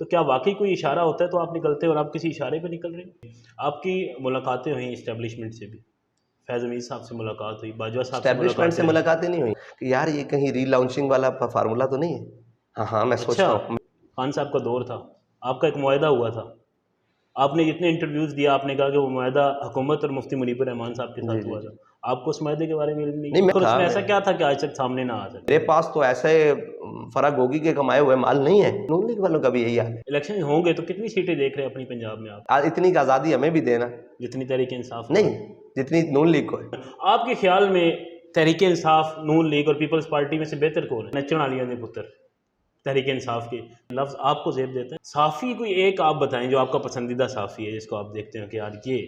تو کیا واقعی کوئی اشارہ ہوتا ہے تو آپ نکلتے ہیں اور آپ کسی اشارے پہ نکل رہے ہیں؟ آپ کی ملاقاتیں ہوئیں اسٹیبلشمنٹ سے بھی، فیض حمید صاحب سے ملاقات ہوئی، باجوہ صاحب سے اسٹیبلشمنٹ سے ملاقاتیں رہیں؟ ملاقاتیں نہیں ہوئی کہ یار یہ کہیں ری لانچنگ والا فارمولا تو نہیں ہے؟ ہاں میں سوچتا اچھا، ہوں. خان صاحب کا دور تھا، آپ کا ایک معاہدہ ہوا تھا، آپ نے جتنے انٹرویوز دیا آپ نے کہا کہ وہ معاہدہ حکومت اور مفتی منیب الرحمان صاحب کے جی ساتھ جی ہوا جی تھا، آپ کو اس معاہدے کے بارے میں علم نہیں نہیں، ہے؟ میں اور اس تھا میں ایسا کیا تھا کہ آج تک سامنے نہ آ سکے؟ میرے پاس تو ایسے فرا گوگی کے کمائے ہوئے مال نہیں ہے. نون لیگ والوں کا بھی یہی حال ہے. الیکشن ہوں گے تو کتنی سیٹیں دیکھ رہے ہیں اپنی پنجاب میں آپ؟ اتنی کی آزادی ہمیں بھی دینا، جتنی تحریک انصاف کو نہیں ہے۔ جتنی نون لیگ کو ہے. آپ کے خیال میں تحریک انصاف، نون لیگ اور پیپلز پارٹی میں سے بہتر کون ہے؟ نچن علیہ نے پتر تحریک انصاف کے لفظ آپ کو زیب دیتے ہیں؟ صحافی کوئی ایک آپ بتائیں جو آپ کا پسندیدہ صحافی ہے، جس کو آپ دیکھتے ہیں کہ یار یہ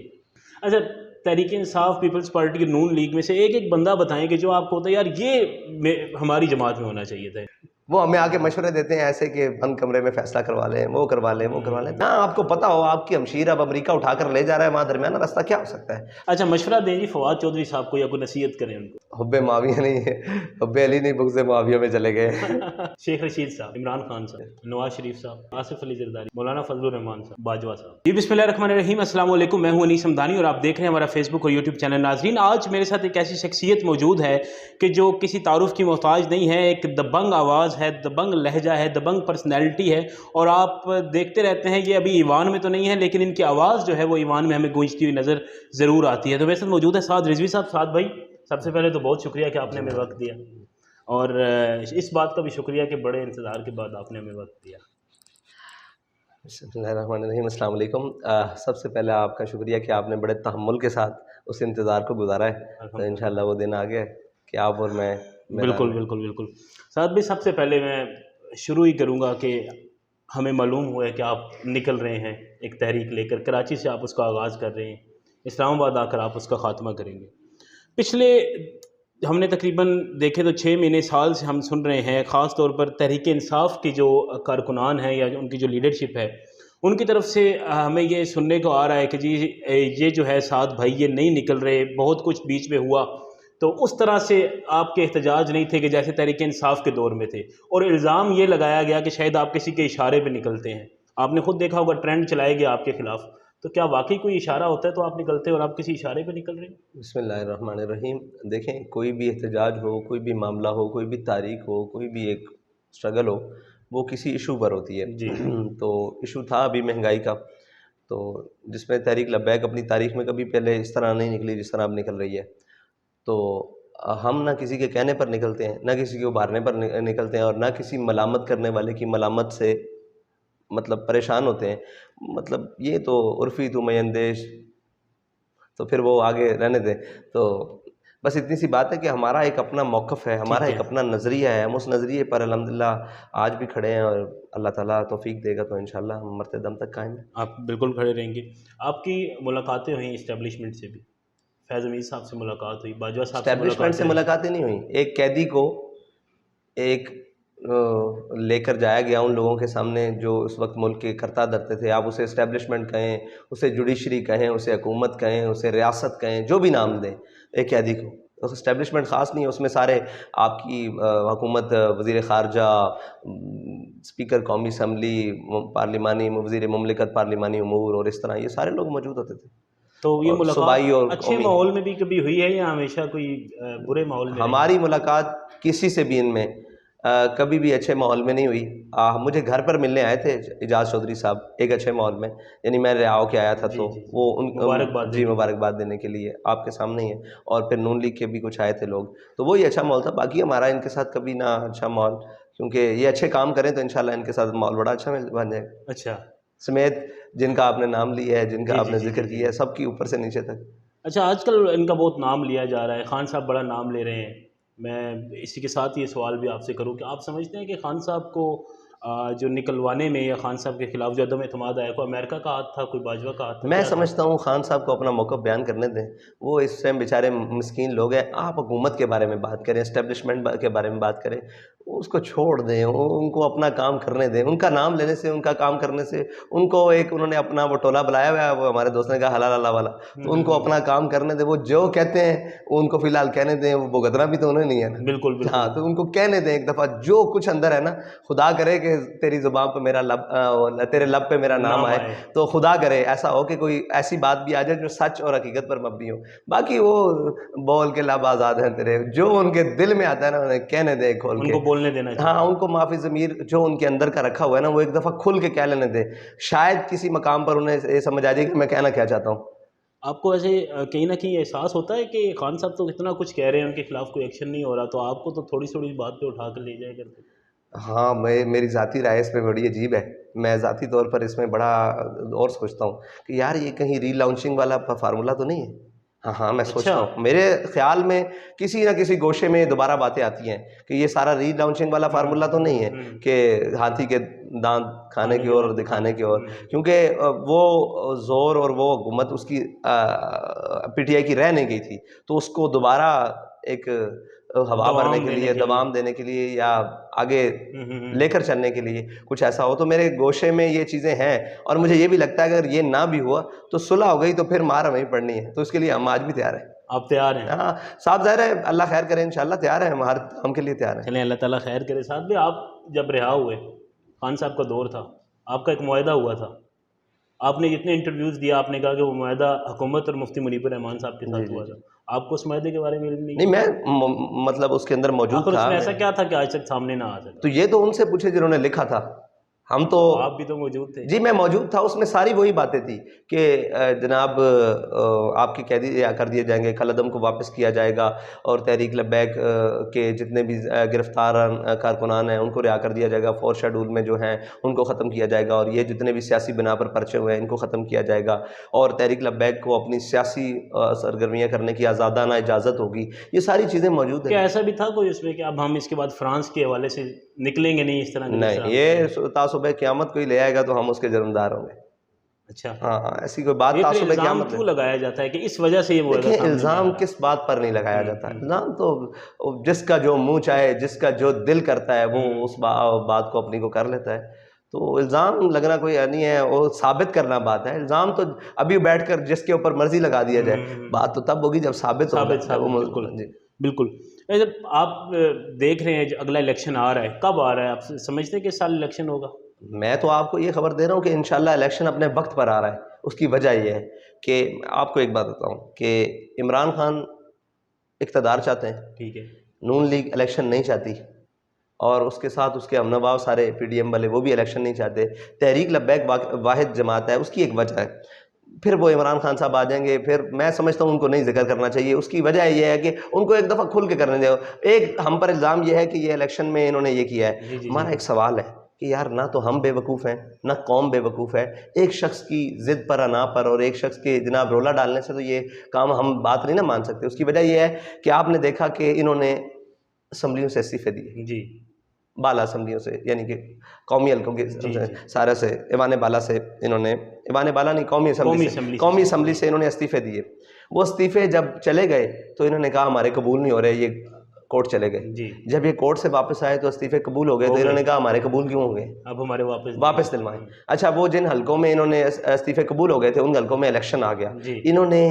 اچھا تحریک انصاف، پیپلز پارٹی اور نون لیگ میں سے ایک بندہ بتائیں کہ جو آپ کو ہوتا ہے یار یہ ہماری جماعت میں ہونا چاہیے تھا۔ وہ ہمیں آگے مشورے دیتے ہیں ایسے کہ بند کمرے میں فیصلہ کروا لیں، وہ کروا لیں، وہ کروا لیں. ہاں آپ کو پتا ہو آپ کی ہمشیر اب امریکہ اٹھا کر لے جا رہا ہے، وہاں درمیانہ راستہ کیا ہو سکتا ہے؟ اچھا مشورہ دیں جی فواد چودھری صاحب کو یا کوئی نصیحت کریں ان کو۔ حب معاویہ نہیں ہے، حب علی نہیں، بغض معاویہ میں چلے گئے. شیخ رشید صاحب، عمران خان صاحب، نواز شریف صاحب، آصف علی زرداری، مولانا فضل الرحمان صاحب، باجوہ صاحب۔ جی بسم اللہ الرحمن الرحیم، السلام علیکم، میں ہوں انیس حمدانی اور آپ دیکھ رہے ہیں ہمارا فیس بک اور یوٹیوب چینل۔ ناظرین آج میرے ساتھ ایک ایسی شخصیت موجود ہے کہ جو کسی تعارف کی محتاج نہیں ہے، ایک دبنگ آواز ہے، دبنگ لہجہ ہے، دبنگ پرسنالٹی ہے، اور آپ دیکھتے رہتے ہیں یہ ابھی ایوان میں تو نہیں ہے لیکن ان کی آواز جو ہے وہ ایوان میں ہمیں گونجتی ہوئی نظر ضرور آتی ہے۔ تو میرے ساتھ موجود ہے سعد رضوی صاحب۔ سعد بھائی سب سے پہلے تو بہت شکریہ کہ آپ نے ہمیں وقت دیا، اور اس بات کا بھی شکریہ کہ بڑے انتظار کے بعد آپ نے ہمیں وقت دیا۔ بسم اللہ الرحمن الرحیم، السلام علیکم. سب سے پہلے آپ کا شکریہ کہ آپ نے بڑے تحمل کے ساتھ اس انتظار کو گزارا ہے. تو انشاءاللہ وہ دن آ گیا ہے کہ آپ اور میں میدان بالکل میں. بالکل بالکل سعد بھائی، سب سے پہلے میں شروع ہی کروں گا کہ ہمیں معلوم ہوا ہے کہ آپ نکل رہے ہیں ایک تحریک لے کر، کراچی سے آپ اس کا آغاز کر رہے ہیں، اسلام آباد آ کر آپ اس کا خاتمہ کریں گے۔ پچھلے ہم نے تقریباً دیکھے تو 6 مہینے سال سے ہم سن رہے ہیں، خاص طور پر تحریک انصاف کی جو کارکنان ہیں یا ان کی جو لیڈرشپ ہے ان کی طرف سے ہمیں یہ سننے کو آ رہا ہے کہ جی یہ جو ہے سعد بھائی یہ نہیں نکل رہے، بہت کچھ بیچ میں ہوا، تو اس طرح سے آپ کے احتجاج نہیں تھے کہ جیسے تحریک انصاف کے دور میں تھے، اور الزام یہ لگایا گیا کہ شاید آپ کسی کے اشارے پہ نکلتے ہیں۔ آپ نے خود دیکھا ہوگا ٹرینڈ چلائے گیا آپ کے خلاف، تو کیا واقعی کوئی اشارہ ہوتا ہے تو آپ نکلتے ہیں اور آپ کسی اشارے پہ نکل رہے ہیں؟ بسم اللہ الرحمن الرحیم. دیکھیں کوئی بھی احتجاج ہو، کوئی بھی معاملہ ہو، کوئی بھی تاریخ ہو، کوئی بھی ایک اسٹرگل ہو، وہ کسی ایشو پر ہوتی ہے. جی تو ایشو تھا ابھی مہنگائی کا، تو جس میں تحریک لبیک اپنی تاریخ میں کبھی پہلے اس طرح نہیں نکلی جس طرح اب نکل رہی ہے. تو ہم نہ کسی کے کہنے پر نکلتے ہیں، نہ کسی کے ابھارنے پر نکلتے ہیں، اور نہ کسی ملامت کرنے والے کی ملامت سے مطلب پریشان ہوتے ہیں. مطلب یہ تو عرفی تو میں اندیش، تو پھر وہ آگے رہنے دیں. تو بس اتنی سی بات ہے کہ ہمارا ایک اپنا موقف ہے، ہمارا ٹھیک ایک ہے، اپنا نظریہ ہے، ہم اس نظریے پر الحمدللہ آج بھی کھڑے ہیں، اور اللہ تعالیٰ توفیق دے گا تو انشاءاللہ ہم مرتے دم تک قائم ہیں. آپ بالکل کھڑے رہیں گے۔ آپ کی ملاقاتیں ہوئیں اسٹیبلشمنٹ سے بھی، فیض حمید صاحب سے ملاقات ہوئی، باجوہ صاحب سے اسٹیبلشمنٹ سے ملاقاتیں رہیں؟ ملاقاتیں نہیں ہوئیں. ایک قیدی کو ایک لے کر جایا گیا ان لوگوں کے سامنے جو اس وقت ملک کے کرتا دھرتے تھے. آپ اسے اسٹیبلشمنٹ کہیں، اسے جوڈیشری کہیں، اسے حکومت کہیں، اسے ریاست کہیں، جو بھی نام دیں، ایک قیدی کو. اسٹیبلشمنٹ خاص نہیں ہے، اس میں سارے آپ کی حکومت، وزیر خارجہ، اسپیکر قومی اسمبلی، پارلیمانی وزیر مملکت پارلیمانی امور، اور اس طرح یہ سارے لوگ موجود ہوتے تھے. تو یہ اور ملاقات صوبائی اور اچھے قومی. ماحول میں بھی کبھی ہوئی ہے یا ہمیشہ کوئی برے ماحول میں رہی؟ ہماری ملاقات کسی سے بھی ان میں کبھی بھی اچھے ماحول میں نہیں ہوئی. مجھے گھر پر ملنے آئے تھے اعجاز چودھری صاحب ایک اچھے ماحول میں، یعنی میں رہاؤ کے آیا تھا جی تو جی جی، وہ مبارکباد جی دینے کے لیے۔ مبارکباد دینے کے لیے آپ کے سامنے ہی ہے. اور پھر نون لیگ کے بھی کچھ آئے تھے لوگ، تو وہی اچھا ماحول تھا. باقی ہمارا ان کے ساتھ کبھی نہ اچھا ماحول، کیونکہ یہ اچھے کام کریں تو انشاءاللہ ان کے ساتھ ماحول بڑا اچھا بن جائے گا. اچھا سمیت جن کا آپ نے نام لیا ہے، جن کا جی آپ جی نے جی جی ذکر جی۔ کیا ہے، سب کی اوپر سے نیچے تک. اچھا آج کل ان کا بہت نام لیا جا رہا ہے، خان صاحب بڑا نام لے رہے ہیں، میں اسی کے ساتھ یہ سوال بھی آپ سے کروں کہ آپ سمجھتے ہیں کہ خان صاحب کو جو نکلوانے میں یا خان صاحب کے خلاف جو عدم اعتماد آیا، کوئی امریکہ کا ہاتھ تھا، کوئی باجوہ کا ہاتھ تھا، میں کیا تھا؟ سمجھتا ہوں خان صاحب کو اپنا موقف بیان کرنے دیں. وہ اس ٹائم بیچارے مسکین لوگ ہیں. آپ حکومت کے بارے میں بات کریں، اسٹیبلشمنٹ کے بارے میں بات کریں، اس کو چھوڑ دیں، ان کو اپنا کام کرنے دیں. ان کا نام لینے سے، ان کا کام کرنے سے، ان کو ایک انہوں نے اپنا وہ ٹولہ بلایا ہوا ہے، وہ ہمارے دوست نے کہا حلال اللہ والا، تو ان کو اپنا کام کرنے دیں. وہ جو کہتے ہیں ان کو فی الحال کہنے دیں. وہ بھگتنا بھی تو انہیں نہیں ہے نا. بالکل ہاں بالکل تو ان کو کہنے دیں ایک دفعہ جو کچھ اندر ہے نا. خدا کرے کہ کہ تیری زبان پہ میرا تیرے لب پہ میرا نام آئے. تو خدا کرے ایسا ہو کہ کوئی ایسی بات بھی آ جائے جو سچ اور حقیقت پر مبنی ہو. باقی وہ بول کے لب آزاد ہیں تیرے, جو ان کے دل میں آتا ہے نا انہیں کہنے دے کھول کے, ان کو بولنے دینا چاہیے. ہاں ان کو معافی ضمیر جو ان کے اندر کا رکھا ہوا ہے نا وہ ایک دفعہ کھل کے کہہ لینے دے, شاید کسی مقام پر انہیں یہ سمجھ آ جائے کہ میں کہنا کیا چاہتا ہوں. آپ کو ایسے کہیں نہ کہیں احساس ہوتا ہے کہ خان صاحب تو اتنا کچھ کہہ رہے ہیں, ان کے خلاف کوئی ایکشن نہیں ہو رہا, تو آپ کو تو تھوڑی تھوڑی بات پہ اٹھا کر لے جائے کرتے؟ ہاں میری ذاتی رائے اس میں بڑی عجیب ہے. میں ذاتی طور پر اس میں بڑا اور سوچتا ہوں کہ یار یہ کہیں ری لانچنگ والا فارمولہ تو نہیں ہے. ہاں میں سوچتا ہوں, میرے خیال میں کسی نہ کسی گوشے میں دوبارہ باتیں آتی ہیں کہ یہ سارا ری لانچنگ والا فارمولہ تو نہیں ہے کہ ہاتھی کے دانت کھانے کی اور دکھانے کی اور, کیونکہ وہ زور اور وہ حکومت اس کی پی ٹی آئی کی رہ نہیں گئی تھی, تو اس کو دوبارہ ایک ہوا بھرنے کے لیے, دوام دینے کے لیے یا آگے لے کر چلنے کے لیے کچھ ایسا ہو. تو میرے گوشے میں یہ چیزیں ہیں, اور مجھے یہ بھی لگتا ہے اگر یہ نہ بھی ہوا تو صلح ہو گئی تو پھر مار ہمیں پڑنی ہے, تو اس کے لیے ہم آج بھی تیار ہیں. آپ تیار ہیں؟ ہاں صاحب, ظاہر ہے اللہ خیر کرے, انشاءاللہ تیار ہیں ہم, ہر کام کے لیے تیار ہیں. چلیں اللہ تعالیٰ خیر کرے. ساتھ بھی آپ جب رہا ہوئے, خان صاحب کا دور تھا, آپ کا ایک معاہدہ ہوا تھا, آپ نے جتنے انٹرویوز دیا آپ نے کہا کہ وہ معاہدہ حکومت اور مفتی منیب الرحمان صاحب کے ساتھ ہوا تھا. آپ کو اس معاہدے کے بارے میں علم نہیں؟ میں مطلب اس کے اندر موجود تھا. اس میں ایسا کیا تھا کہ آج تک سامنے نہ آ سکا؟ تو یہ تو ان سے پوچھے جنہوں نے لکھا تھا. ہم تو, آپ بھی تو موجود تھے. جی میں موجود تھا, اس میں ساری وہی باتیں تھی کہ جناب آپ کی قیدی رہا کر دیے جائیں گے, کالعدم کو واپس کیا جائے گا, اور تحریک لبیک کے جتنے بھی گرفتار کارکنان ہیں ان کو رہا کر دیا جائے گا, 4 شیڈول میں جو ہیں ان کو ختم کیا جائے گا, اور یہ جتنے بھی سیاسی بنا پر پرچے ہوئے ہیں ان کو ختم کیا جائے گا, اور تحریک لبیک کو اپنی سیاسی سرگرمیاں کرنے کی آزادانہ اجازت ہوگی. یہ ساری چیزیں موجود ہیں. کیا ایسا بھی تھا کوئی اس میں کہ اب ہم اس کے بعد فرانس کے حوالے سے نکلیں گے نہیں اس طرح؟ نہیں, یہ صبح قیامت کوئی لے آئے گا تو ہم اس کے جرمدار ہوں گے. اچھا ہاں, ایسی کوئی بات صبح قیامت کیوں لگایا جاتا ہے کہ اس وجہ سے یہ معاہدہ؟ دیکھیں الزام کس بات پر نہیں لگایا جاتا ہے, الزام تو جس کا جو منہ چاہے, جس کا جو دل کرتا ہے وہ اس بات کو اپنی کو کر لیتا ہے. تو الزام لگنا کوئی نہیں ہے, وہ ثابت کرنا بات ہے. الزام تو ابھی بیٹھ کر جس کے اوپر مرضی لگا دیا جائے, بات تو تب ہوگی جب ثابت بالکل. بالکل. جب آپ دیکھ رہے ہیں اگلا الیکشن آ رہا ہے, کب آ رہا ہے, آپ سمجھتے ہیں کہ اس سال الیکشن ہوگا؟ میں تو آپ کو یہ خبر دے رہا ہوں کہ انشاءاللہ الیکشن اپنے وقت پر آ رہا ہے. اس کی وجہ یہ ہے کہ آپ کو ایک بات بتاؤں کہ عمران خان اقتدار چاہتے ہیں, ٹھیک ہے, نون لیگ الیکشن نہیں چاہتی, اور اس کے ساتھ اس کے ہم نواؤ سارے پی ڈی ایم والے وہ بھی الیکشن نہیں چاہتے. تحریک لبیک واحد جماعت ہے, اس کی ایک وجہ ہے. پھر وہ عمران خان صاحب آ جائیں گے, پھر میں سمجھتا ہوں ان کو نہیں ذکر کرنا چاہیے. اس کی وجہ یہ ہے کہ ان کو ایک دفعہ کھل کے کرنے دو. ایک ہم پر الزام یہ ہے کہ یہ الیکشن میں انہوں نے یہ کیا ہے. ہمارا ایک سوال ہے کہ یار نہ تو ہم بے وقوف ہیں نہ قوم بے وقوف ہے. ایک شخص کی ضد پر انا پر اور ایک شخص کے جناب رولا ڈالنے سے تو یہ کام ہم بات نہیں نہ مان سکتے. اس کی وجہ یہ ہے کہ آپ نے دیکھا کہ انہوں نے اسمبلیوں سے استعفے دیے, جی, بالا اسمبلیوں سے, یعنی کہ قومی حلقوں کے سارے سے, ایوان بالا سے انہوں نے, ایوان بالا نہیں قومی اسمبلی سے انہوں نے استعفے دیے. وہ استعفے جب چلے گئے تو انہوں نے کہا ہمارے قبول نہیں ہو رہے, یہ کورٹ چلے گئے. جب یہ کورٹ سے واپس آئے تو استعفے قبول ہو گئے, تو انہوں نے کہا ہمارے قبول کیوں ہو گئے, اب ہمارے واپس دلوائیں. اچھا, وہ جن حلقوں میں انہوں نے استعفے قبول ہو گئے تھے ان حلقوں میں الیکشن آ گیا. انہوں نے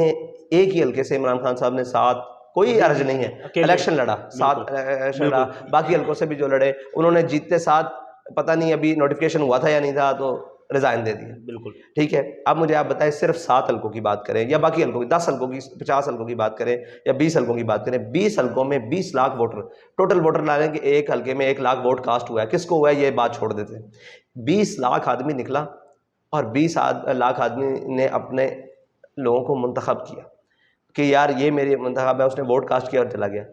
ایک ہی حلقے سے, عمران خان صاحب نے 7, کوئی عرض نہیں ہے, الیکشن لڑا, 7 الیکشن لڑا. باقی حلقوں سے بھی جو لڑے انہوں نے جیتتے 7, پتہ نہیں ابھی نوٹیفیکیشن ہوا تھا یا نہیں تھا, تو ریزائن دے دیا. بالکل ٹھیک ہے. اب مجھے آپ بتائیں صرف 7 حلقوں کی بات کریں یا باقی حلقوں کی 10 حلقوں کی, 50 حلقوں کی بات کریں یا 20 حلقوں کی بات کریں, 20 حلقوں میں 20 لاکھ ووٹر ٹوٹل ووٹر لا لیں کہ ایک حلقے میں 1 لاکھ ووٹ کاسٹ ہوا ہے. کس کو ہوا ہے یہ بات چھوڑ دیتے ہیں. 20 لاکھ آدمی نکلا اور 20 لاکھ آدمی نے اپنے لوگوں کو منتخب کیا کہ یار یہ میری منتخب ہے, اس نے ووٹ کاسٹ کیا اور چلا گیا.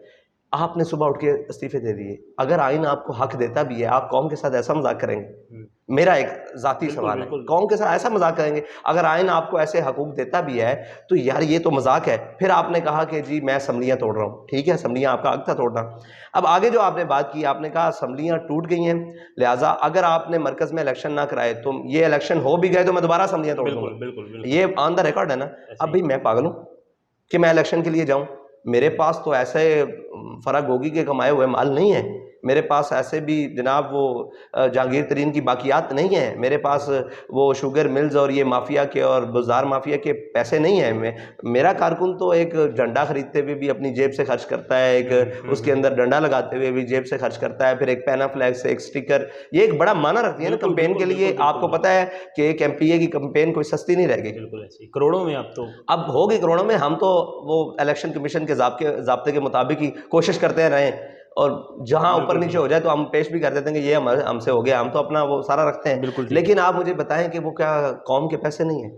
آپ نے صبح اٹھ کے استعفے دے دیے. اگر آئین آپ کو حق دیتا بھی ہے, آپ قوم کے ساتھ ایسا مذاق کریں گے؟ میرا ایک ذاتی سوال ہے, قوم کے ساتھ ایسا مذاق کریں گے؟ اگر آئین آپ کو ایسے حقوق دیتا بھی ہے تو یار یہ تو مذاق ہے. پھر آپ نے کہا کہ جی میں اسمبلیاں توڑ رہا ہوں, ٹھیک ہے, اسمبلیاں آپ کا حق تھا توڑنا. اب آگے جو آپ نے بات کی, آپ نے کہا اسمبلیاں ٹوٹ گئی ہیں, لہٰذا اگر آپ نے مرکز میں الیکشن نہ کرائے تو یہ الیکشن ہو بھی گئے تو میں دوبارہ اسمبلیاں توڑ دوں گا. یہ آن دا ریکارڈ ہے نا. اب بھی میں پاگل ہوں کہ میں الیکشن کے لیے جاؤں؟ میرے پاس تو ایسے فرق ہوگی کہ کمائے ہوئے مال نہیں ہے. میرے پاس ایسے بھی جناب وہ جہانگیر ترین کی باقیات نہیں ہیں، میرے پاس وہ شوگر ملز اور یہ مافیا کے اور بازار مافیا کے پیسے نہیں ہیں. میرا کارکن تو ایک جھنڈا خریدتے ہوئے بھی اپنی جیب سے خرچ کرتا ہے، ایک اس کے اندر ڈنڈا لگاتے ہوئے بھی جیب سے خرچ کرتا ہے، پھر ایک پینا فلیگ سے ایک سٹیکر. یہ ایک بڑا معنی رکھتی ہے نا کمپین کے لیے. آپ کو پتہ ہے کہ ایک ایم پی اے کی کمپین کوئی سستی نہیں رہ گئی، بالکل ایسے کروڑوں میں اب ہوگی کروڑوں میں. ہم تو وہ الیکشن کمیشن کے ضابطے کے مطابق ہی کوشش کرتے رہے، اور جہاں اوپر نیچے ہو جائے تو ہم پیش بھی کر دیتے ہیں کہ یہ ہم سے ہو گیا، ہم تو اپنا وہ سارا رکھتے ہیں. لیکن آپ مجھے بتائیں کہ وہ کیا قوم کے پیسے نہیں ہیں؟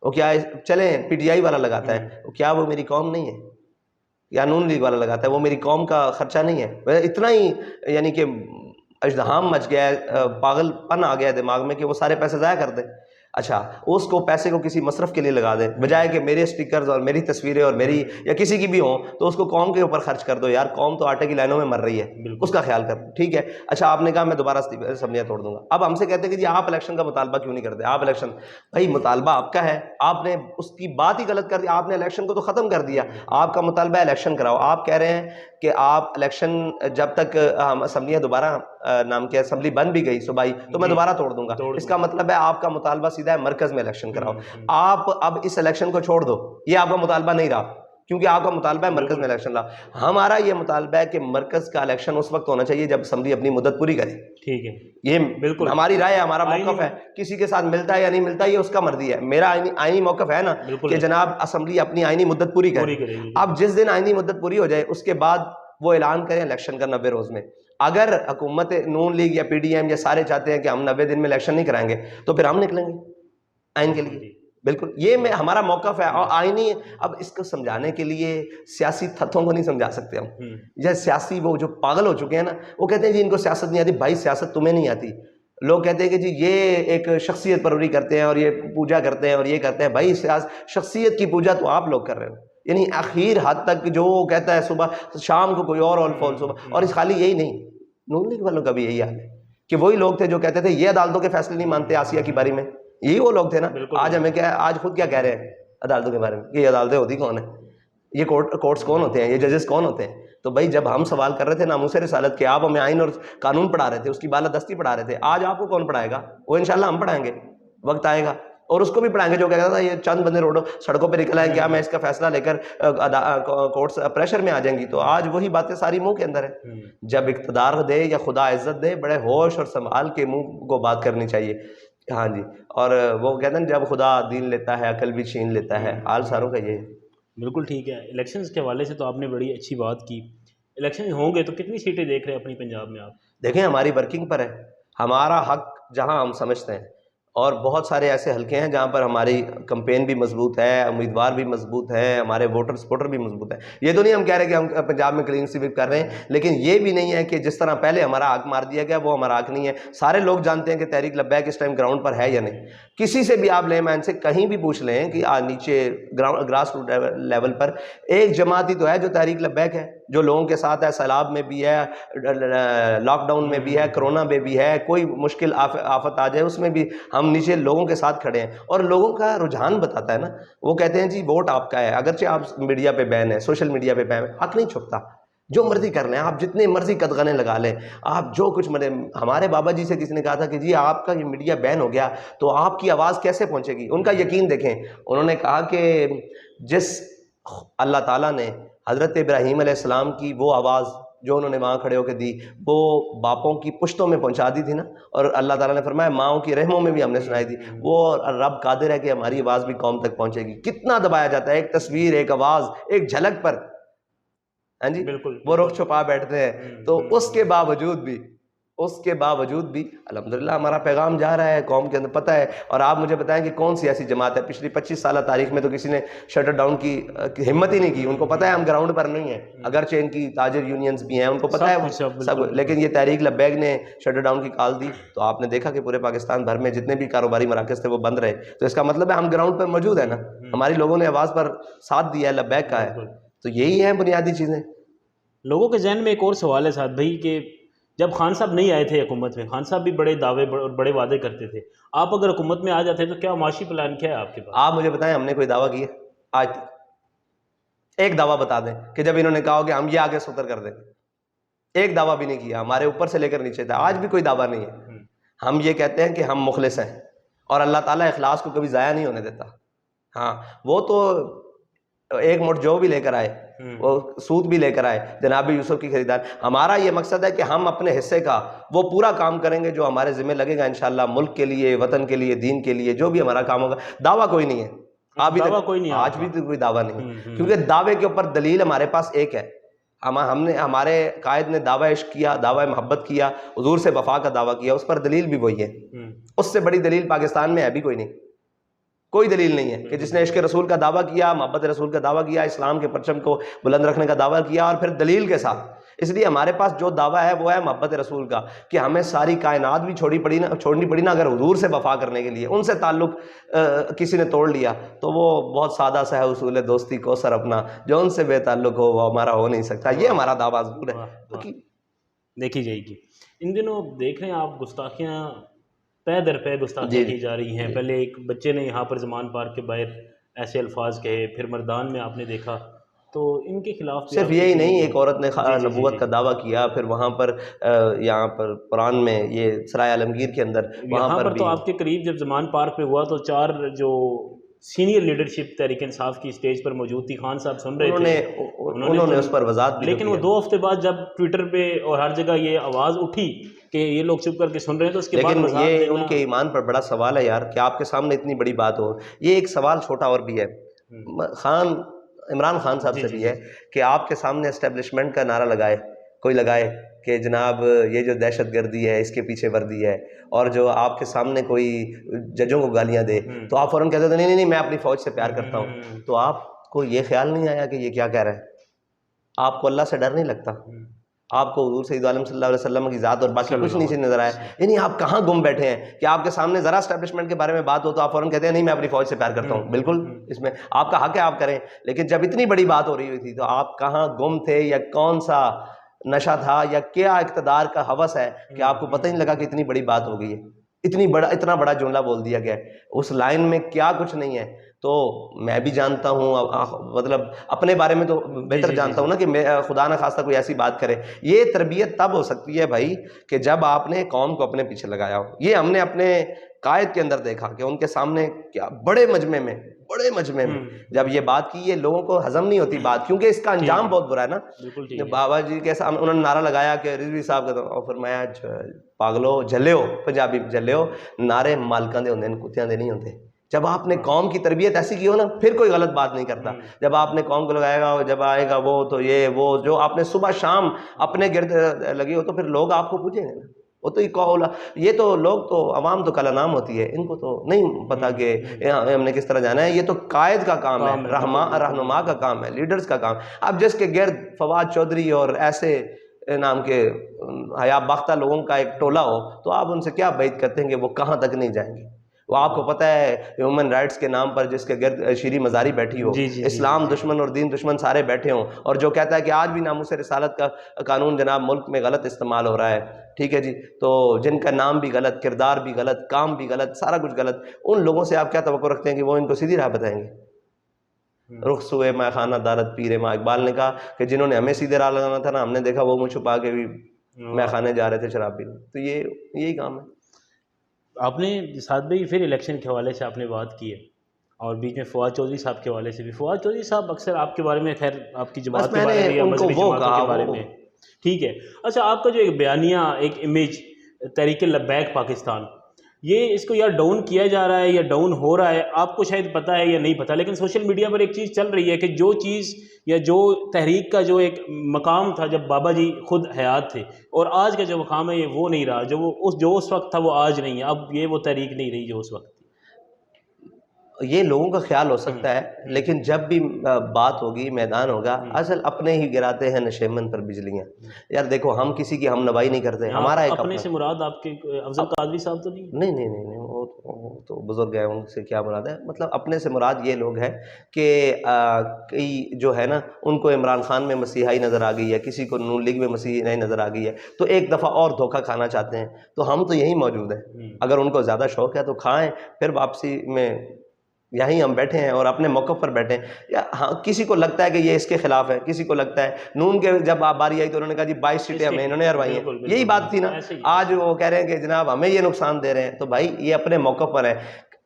وہ کیا چلیں پی ٹی آئی والا لگاتا ہے، کیا وہ میری قوم نہیں ہے؟ یا نون لیگ والا لگاتا ہے، وہ میری قوم کا خرچہ نہیں ہے؟ اتنا ہی یعنی کہ اژدہام مچ گیا ہے، پاگل پن آ گیا ہے دماغ میں کہ وہ سارے پیسے ضائع کر دیں. اچھا اس کو پیسے کو کسی مصرف کے لیے لگا دیں، بجائے کہ میرے سٹیکرز اور میری تصویریں اور میری یا کسی کی بھی ہوں تو اس کو قوم کے اوپر خرچ کر دو. یار قوم تو آٹے کی لائنوں میں مر رہی ہے، اس کا خیال کر. ٹھیک ہے، اچھا آپ نے کہا میں دوبارہ اسمبلیاں توڑ دوں گا. اب ہم سے کہتے ہیں کہ جی آپ الیکشن کا مطالبہ کیوں نہیں کرتے؟ آپ الیکشن، بھائی مطالبہ آپ کا ہے، آپ نے اس کی بات ہی غلط کر دی. آپ نے الیکشن کو تو ختم کر دیا. آپ کا مطالبہ الیکشن کراؤ. آپ کہہ رہے ہیں کہ آپ الیکشن جب تک اسمبلیاں دوبارہ نام کے اسمبلی بن بھی گئی صوبائی تو میں دوبارہ توڑ دوں گا. اس کا مطلب ہے آپ کا مطالبہ سیدھا ہے مرکز میں الیکشن کراؤ. آپ اب اس الیکشن کو چھوڑ دو، یہ آپ کا مطالبہ نہیں رہا کیونکہ آپ کا مطالبہ ہے مرکز میں الیکشن رہا. ہمارا یہ مطالبہ ہے کہ مرکز کا الیکشن اس وقت ہونا چاہیے جب اسمبلی اپنی مدت پوری کرے. ٹھیک ہے، یہ بالکل ہماری رائے ہے، ہمارا موقف ہے. کسی کے ساتھ ملتا ہے یا نہیں ملتا یہ اس کا مرضی ہے. میرا آئینی موقف ہے نا کہ جناب اسمبلی اپنی آئینی مدت پوری کرے. اب جس دن آئینی مدت پوری ہو جائے اس کے بعد وہ اعلان کریں الیکشن کا 90 روز میں. اگر حکومت نون لیگ یا پی ڈی ایم یا سارے چاہتے ہیں کہ ہم 90 دن میں الیکشن نہیں کرائیں گے تو پھر ہم نکلیں گے آئین کے لیے. بالکل یہ ہمارا موقف ہے. اور آئینی اب اس کو سمجھانے کے لیے سیاسی تھتوں کو نہیں سمجھا سکتے ہم. یہ سیاسی وہ جو پاگل ہو چکے ہیں نا، وہ کہتے ہیں جی ان کو سیاست نہیں آتی. بھائی سیاست تمہیں نہیں آتی. لوگ کہتے ہیں کہ جی یہ ایک شخصیت پروری کرتے ہیں اور یہ پوجا کرتے ہیں اور یہ کرتے ہیں. بھائی شخصیت کی پوجا تو آپ لوگ کر رہے ہو. یعنی آخر حد تک جو کہتا ہے صبح شام کو کوئی اور فول صبح. اور اس خالی یہی نہیں، نون لیگ والوں کا بھی یہی حال ہے کہ وہی لوگ تھے جو کہتے تھے یہ عدالتوں کے فیصلے نہیں مانتے آسیہ کی باری میں. یہی وہ لوگ تھے نا. آج ہمیں کیا، آج خود کیا کہہ رہے ہیں عدالتوں کے بارے میں کہ یہ عدالتیں ہوتی کون ہیں، یہ کورٹس کون ہوتے ہیں، یہ ججز کون ہوتے ہیں. تو بھائی جب ہم سوال کر رہے تھے ناموس رسالت کے، آپ ہمیں آئین اور قانون پڑھا رہے تھے، اس کی بالادستی پڑھا رہے تھے. آج آپ کو کون پڑھائے گا؟ وہ انشاءاللہ ہم پڑھائیں گے، وقت آئے گا. اور اس کو بھی پڑھائیں گے جو کہتا تھا یہ چند بندے سڑکوں پہ نکل آئیں کیا میں اس کا فیصلہ لے کر کورٹس پریشر میں آ جائیں گی. تو آج وہی باتیں ساری منہ کے اندر ہے. جب اقتدار دے یا خدا عزت دے، بڑے ہوش اور سنبھال کے منہ کو بات کرنی چاہیے. ہاں جی. اور وہ کہتے ہیں جب خدا دین لیتا ہے عقل بھی چھین لیتا ہے. حال ساروں کا یہ ہے. بالکل ٹھیک ہے. الیکشنز کے حوالے سے تو آپ نے بڑی اچھی بات کی. الیکشن ہوں گے تو کتنی سیٹیں دیکھ رہے ہیں اپنی پنجاب میں آپ؟ دیکھیں ہماری ورکنگ پر ہے. ہمارا حق جہاں ہم سمجھتے ہیں، اور بہت سارے ایسے حلقے ہیں جہاں پر ہماری کمپین بھی مضبوط ہے، امیدوار بھی مضبوط ہے، ہمارے ووٹر سپورٹر بھی مضبوط ہے. یہ تو نہیں ہم کہہ رہے کہ ہم پنجاب میں کلین سویپ کر رہے ہیں، لیکن یہ بھی نہیں ہے کہ جس طرح پہلے ہمارا حق مار دیا گیا وہ ہمارا حق نہیں ہے. سارے لوگ جانتے ہیں کہ تحریک لبیک اس ٹائم گراؤنڈ پر ہے یا نہیں. کسی سے بھی آپ لیں مین سے کہیں بھی پوچھ لیں کہ نیچے گراس روٹ لیول پر ایک جماعت ہی تو ہے جو تحریک لبیک ہے، جو لوگوں کے ساتھ ہے. سیلاب میں بھی ہے، لاک ڈاؤن میں بھی ہے، کرونا میں بھی ہے، کوئی مشکل آفت آ جائے اس میں بھی ہم نیچے لوگوں کے ساتھ کھڑے ہیں. اور لوگوں کا رجحان بتاتا ہے نا. وہ کہتے ہیں جی ووٹ آپ کا ہے، اگرچہ آپ میڈیا پہ بین ہے، سوشل میڈیا پہ بین ہے، حق نہیں چھپتا. جو مرضی کر لیں آپ، جتنے مرضی قدغنے لگا لیں آپ، جو کچھ ہمارے بابا جی سے کسی نے کہا تھا کہ جی آپ کا یہ میڈیا بین ہو گیا تو آپ کی آواز کیسے پہنچے گی. ان کا یقین دیکھیں. انہوں نے کہا کہ جس اللہ تعالیٰ نے حضرت ابراہیم علیہ السلام کی وہ آواز جو انہوں نے وہاں کھڑے ہو کے دی وہ باپوں کی پشتوں میں پہنچا دی تھی نا، اور اللہ تعالیٰ نے فرمایا ماؤں کی رحموں میں بھی ہم نے سنائی تھی. وہ رب قادر ہے کہ ہماری آواز بھی قوم تک پہنچے گی. کتنا دبایا جاتا ہے ایک تصویر، ایک آواز، ایک جھلک پر. ہاں جی، وہ رخ چھپا بیٹھتے ہیں. تو اس کے باوجود بھی الحمدللہ ہمارا پیغام جا رہا ہے قوم کے اندر، پتہ ہے. اور آپ مجھے بتائیں کہ کون سی ایسی جماعت ہے پچھلی 25 سالہ تاریخ میں تو کسی نے شٹر ڈاؤن کی ہمت ہی نہیں کی. ان کو پتہ ہے ہم گراؤنڈ پر نہیں ہیں، اگرچہ ان کی تاجر یونینز بھی ہیں، ان کو پتہ ہے سب. لیکن یہ تحریک لبیک نے شٹر ڈاؤن کی کال دی تو آپ نے دیکھا کہ پورے پاکستان بھر میں جتنے بھی کاروباری مراکز تھے وہ بند رہے. تو اس کا مطلب ہے ہم گراؤنڈ پر موجود ہیں نا، ہماری لوگوں نے آواز پر ساتھ دیا ہے، لبیک کا ہے. تو یہی ہیں بنیادی چیزیں. لوگوں کے ذہن میں ایک اور سوال ہے ساتھ بھائی کہ جب خان صاحب نہیں آئے تھے حکومت میں، خان صاحب بھی بڑے دعوے بڑے وعدے کرتے تھے. آپ اگر حکومت میں آ جاتے تو کیا معاشی پلان کیا ہے آپ کے پاس؟ آپ مجھے بتائیں ہم نے کوئی دعویٰ کیا آج تک؟ ایک دعویٰ بتا دیں کہ جب انہوں نے کہا کہ ہم یہ آگے ستر کر دیں. ایک دعویٰ بھی نہیں کیا، ہمارے اوپر سے لے کر نیچے تھا، آج بھی کوئی دعویٰ نہیں ہے. ہم یہ کہتے ہیں کہ ہم مخلص ہیں، اور اللہ تعالیٰ اخلاص کو کبھی ضائع نہیں ہونے دیتا. ہاں وہ تو ایک مٹھ جو بھی لے کر آئے، وہ سود بھی لے کر آئے، جناب یوسف کی خریدار. ہمارا یہ مقصد ہے کہ ہم اپنے حصے کا وہ پورا کام کریں گے جو ہمارے ذمہ لگے گا انشاءاللہ، ملک کے لیے، وطن کے لیے، دین کے لیے، جو بھی ہمارا کام ہوگا. دعویٰ کوئی نہیں ہے، آج بھی تو کوئی دعویٰ نہیں ہے، کیونکہ دعوے کے اوپر دلیل ہمارے پاس ایک ہے. ہم نے، ہمارے قائد نے دعویٰ عشق کیا، دعویٰ محبت کیا، حضور سے وفا کا دعویٰ کیا، اس پر دلیل بھی وہی ہے. اس سے بڑی دلیل پاکستان میں ہے بھی کوئی نہیں، کوئی دلیل نہیں ہے کہ جس نے عشق رسول کا دعویٰ کیا، محبت رسول کا دعویٰ کیا، اسلام کے پرچم کو بلند رکھنے کا دعویٰ کیا، اور پھر دلیل کے ساتھ. اس لیے ہمارے پاس جو دعویٰ ہے وہ ہے محبت رسول کا، کہ ہمیں ساری کائنات بھی چھوڑنی پڑی نا اگر حضور سے وفا کرنے کے لیے. ان سے تعلق کسی نے توڑ لیا تو وہ بہت سادہ سا ہے اصول دوستی کو سر اپنا، جو ان سے بے تعلق ہو وہ ہمارا ہو نہیں سکتا. یہ ہمارا دعویٰ ضرور ہے. دیکھی جائے گی. ان دنوں دیکھ رہے ہیں آپ گستاخیاں پے در پے گستاخیاں کی جا رہی ہیں. پہلے ایک بچے نے یہاں پر زمان پارک کے باہر ایسے الفاظ کہے، پھر مردان میں آپ نے دیکھا، تو ان کے خلاف صرف یہی نہیں، ایک عورت نے نبوت کا دعویٰ کیا، پھر وہاں پر یہاں پر قرآن میں یہ سرائے عالمگیر کے اندر وہاں پر تو آپ کے قریب جب زمان پارک پہ ہوا تو 4 جو سینئر لیڈرشپ تحریک انصاف کی اسٹیج پر موجود تھی، خان صاحب سن رہے تھے، انہوں نے اس پر وضاحت بھی. لیکن وہ 2 ہفتے بعد جب ٹویٹر پہ اور ہر جگہ یہ آواز اٹھی کہ یہ لوگ چپ کر کے سن رہے ہیں، تو اس کے بعد لیکن یہ ان کے ایمان پر بڑا سوال ہے یار، کہ آپ کے سامنے اتنی بڑی بات ہو. یہ ایک سوال چھوٹا اور بھی ہے عمران خان صاحب سے بھی ہے، کہ آپ کے سامنے اسٹیبلشمنٹ کا نعرہ لگائے کہ جناب یہ جو دہشت گردی ہے اس کے پیچھے وردی ہے، اور جو آپ کے سامنے کوئی ججوں کو گالیاں دے تو آپ فوراً کہتے ہیں نہیں میں اپنی فوج سے پیار کرتا ہوں. تو آپ کو یہ خیال نہیں آیا کہ یہ کیا کہہ رہا ہے؟ آپ کو اللہ سے ڈر نہیں لگتا؟ آپ کو حضور سید عالم صلی اللہ علیہ وسلم کی ذات اور باقی کچھ نہیں سے نظر آیا؟ یعنی آپ کہاں گم بیٹھے ہیں کہ آپ کے سامنے ذرا اسٹیبلشمنٹ کے بارے میں بات ہو تو آپ فوراً کہتے ہیں نہیں میں اپنی فوج سے پیار کرتا ہوں. بالکل اس میں آپ کا حق ہے، آپ کریں، لیکن جب اتنی بڑی بات ہو رہی ہوئی تھی تو آپ کہاں گم تھے، یا کون سا نشہ تھا، یا کیا اقتدار کا ہوس ہے کہ آپ کو پتہ نہیں لگا کہ اتنی بڑی بات ہو گئی ہے، اتنا بڑا جملہ بول دیا گیا ہے، اس لائن میں کیا کچھ نہیں ہے. تو میں بھی جانتا ہوں، مطلب اپنے بارے میں تو بہتر جانتا ہوں نا، کہ خدا نہ خواستہ کوئی ایسی بات کرے. یہ تربیت تب ہو سکتی ہے بھائی کہ جب آپ نے قوم کو اپنے پیچھے لگایا ہو. یہ ہم نے اپنے قائد کے اندر دیکھا کہ ان کے سامنے کیا بڑے مجمع میں جب یہ بات کی، یہ لوگوں کو ہضم نہیں ہوتی بات، کیونکہ اس کا انجام بہت برا ہے نا. بابا جی کے سامنے انہوں نے نعرہ لگایا کہ رضوی صاحب کا، اور فرمایا پاگلو جھلے ہو، پنجابی جھلے ہو، نعرے مالکاں دے ہوندے، کتیاں دے نہیں ہوندے. جب آپ نے قوم کی تربیت ایسی کی ہو نا، پھر کوئی غلط بات نہیں کرتا. جب آپ نے قوم کو لگائے گا، جب آئے گا وہ تو یہ وہ جو آپ نے صبح شام اپنے گرد لگی ہو، تو پھر لوگ آپ کو پوچھیں گے نا. وہ تو یہ تو لوگ تو عوام تو کل نام ہوتی ہے، ان کو تو نہیں پتا کہ ہم نے کس طرح جانا ہے. یہ تو قائد کا کام ہے، رہنما کا کام ہے، لیڈرز کا کام. اب جس کے گرد فواد چودھری اور ایسے نام کے حیا باختہ لوگوں کا ایک ٹولہ ہو، تو آپ ان سے کیا بعید کرتے ہیں کہ وہ کہاں تک نہیں جائیں گے. وہ آپ کو پتہ ہے ہیومن رائٹس کے نام پر جس کے گرد شیریں مزاری بیٹھی ہو، اسلام دشمن اور دین دشمن سارے بیٹھے ہوں، اور جو کہتا ہے کہ آج بھی ناموس رسالت کا قانون جناب ملک میں غلط استعمال ہو رہا ہے، ٹھیک ہے جی، تو جن کا نام بھی غلط، کردار بھی غلط، کام بھی غلط، سارا کچھ غلط، ان لوگوں سے آپ کیا توقع رکھتے ہیں کہ وہ ان کو سیدھی راہ بتائیں گے؟ رخ سوئے میں خانہ دارت پیر ماں، اقبال نے کہا کہ جنہوں نے ہمیں سیدھے راہ لگانا تھا نا، ہم نے دیکھا وہ منہ چھپا کے بھی میں خانے جا رہے تھے شراب پینے. تو یہی کام ہے. آپ نے سعد بھائی پھر الیکشن کے حوالے سے آپ نے بات کی ہے، اور بیچ میں فواد چودھری صاحب کے حوالے سے بھی. فواد چودھری صاحب اکثر آپ کے بارے میں، خیر آپ کی جماعت کے بارے میں یا مذہبی جماعتوں کے بارے میں، ٹھیک ہے. اچھا، آپ کا جو ایک بیانیہ، ایک امیج تحریک لبیک پاکستان، یہ اس کو یا ڈاؤن کیا جا رہا ہے یا ڈاؤن ہو رہا ہے، آپ کو شاید پتہ ہے یا نہیں پتہ، لیکن سوشل میڈیا پر ایک چیز چل رہی ہے کہ جو چیز یا جو تحریک کا جو ایک مقام تھا جب بابا جی خود حیات تھے، اور آج کا جو مقام ہے یہ وہ نہیں رہا، جو اس وقت تھا وہ آج نہیں ہے. اب یہ وہ تحریک نہیں رہی جو اس وقت تھی. یہ لوگوں کا خیال ہو سکتا ہے، لیکن جب بھی بات ہوگی، میدان ہوگا، اصل اپنے ہی گراتے ہیں نشیمن پر بجلیاں. یار دیکھو، ہم کسی کی ہم نوائی نہیں کرتے، ہمارا ایک اپنے سے مراد آپ کے افضل قادری صاحب تو نہیں؟ نہیں، وہ تو بزرگ ہیں، ان سے کیا مراد ہے. مطلب اپنے سے مراد یہ لوگ ہیں کہ کئی جو ہے نا، ان کو عمران خان میں مسیحائی نظر آ گئی ہے، کسی کو نون لیگ میں مسیحائی نظر آ گئی ہے، تو ایک دفعہ اور دھوکہ کھانا چاہتے ہیں. تو ہم تو یہیں موجود ہیں، اگر ان کو زیادہ شوق ہے تو کھائیں، پھر واپسی میں یہیں ہم بیٹھے ہیں اور اپنے موقف پر بیٹھے ہیں. یا ہاں کسی کو لگتا ہے کہ یہ اس کے خلاف ہے, کسی کو لگتا ہے نون کے جب آپ باری آئی تو انہوں نے کہا جی 22 سیٹیں ہمیں انہوں نے ہروائی ہیں, یہی بات تھی نا. آج وہ کہہ رہے ہیں کہ جناب ہمیں یہ نقصان دے رہے ہیں, تو بھائی یہ اپنے موقف پر ہے.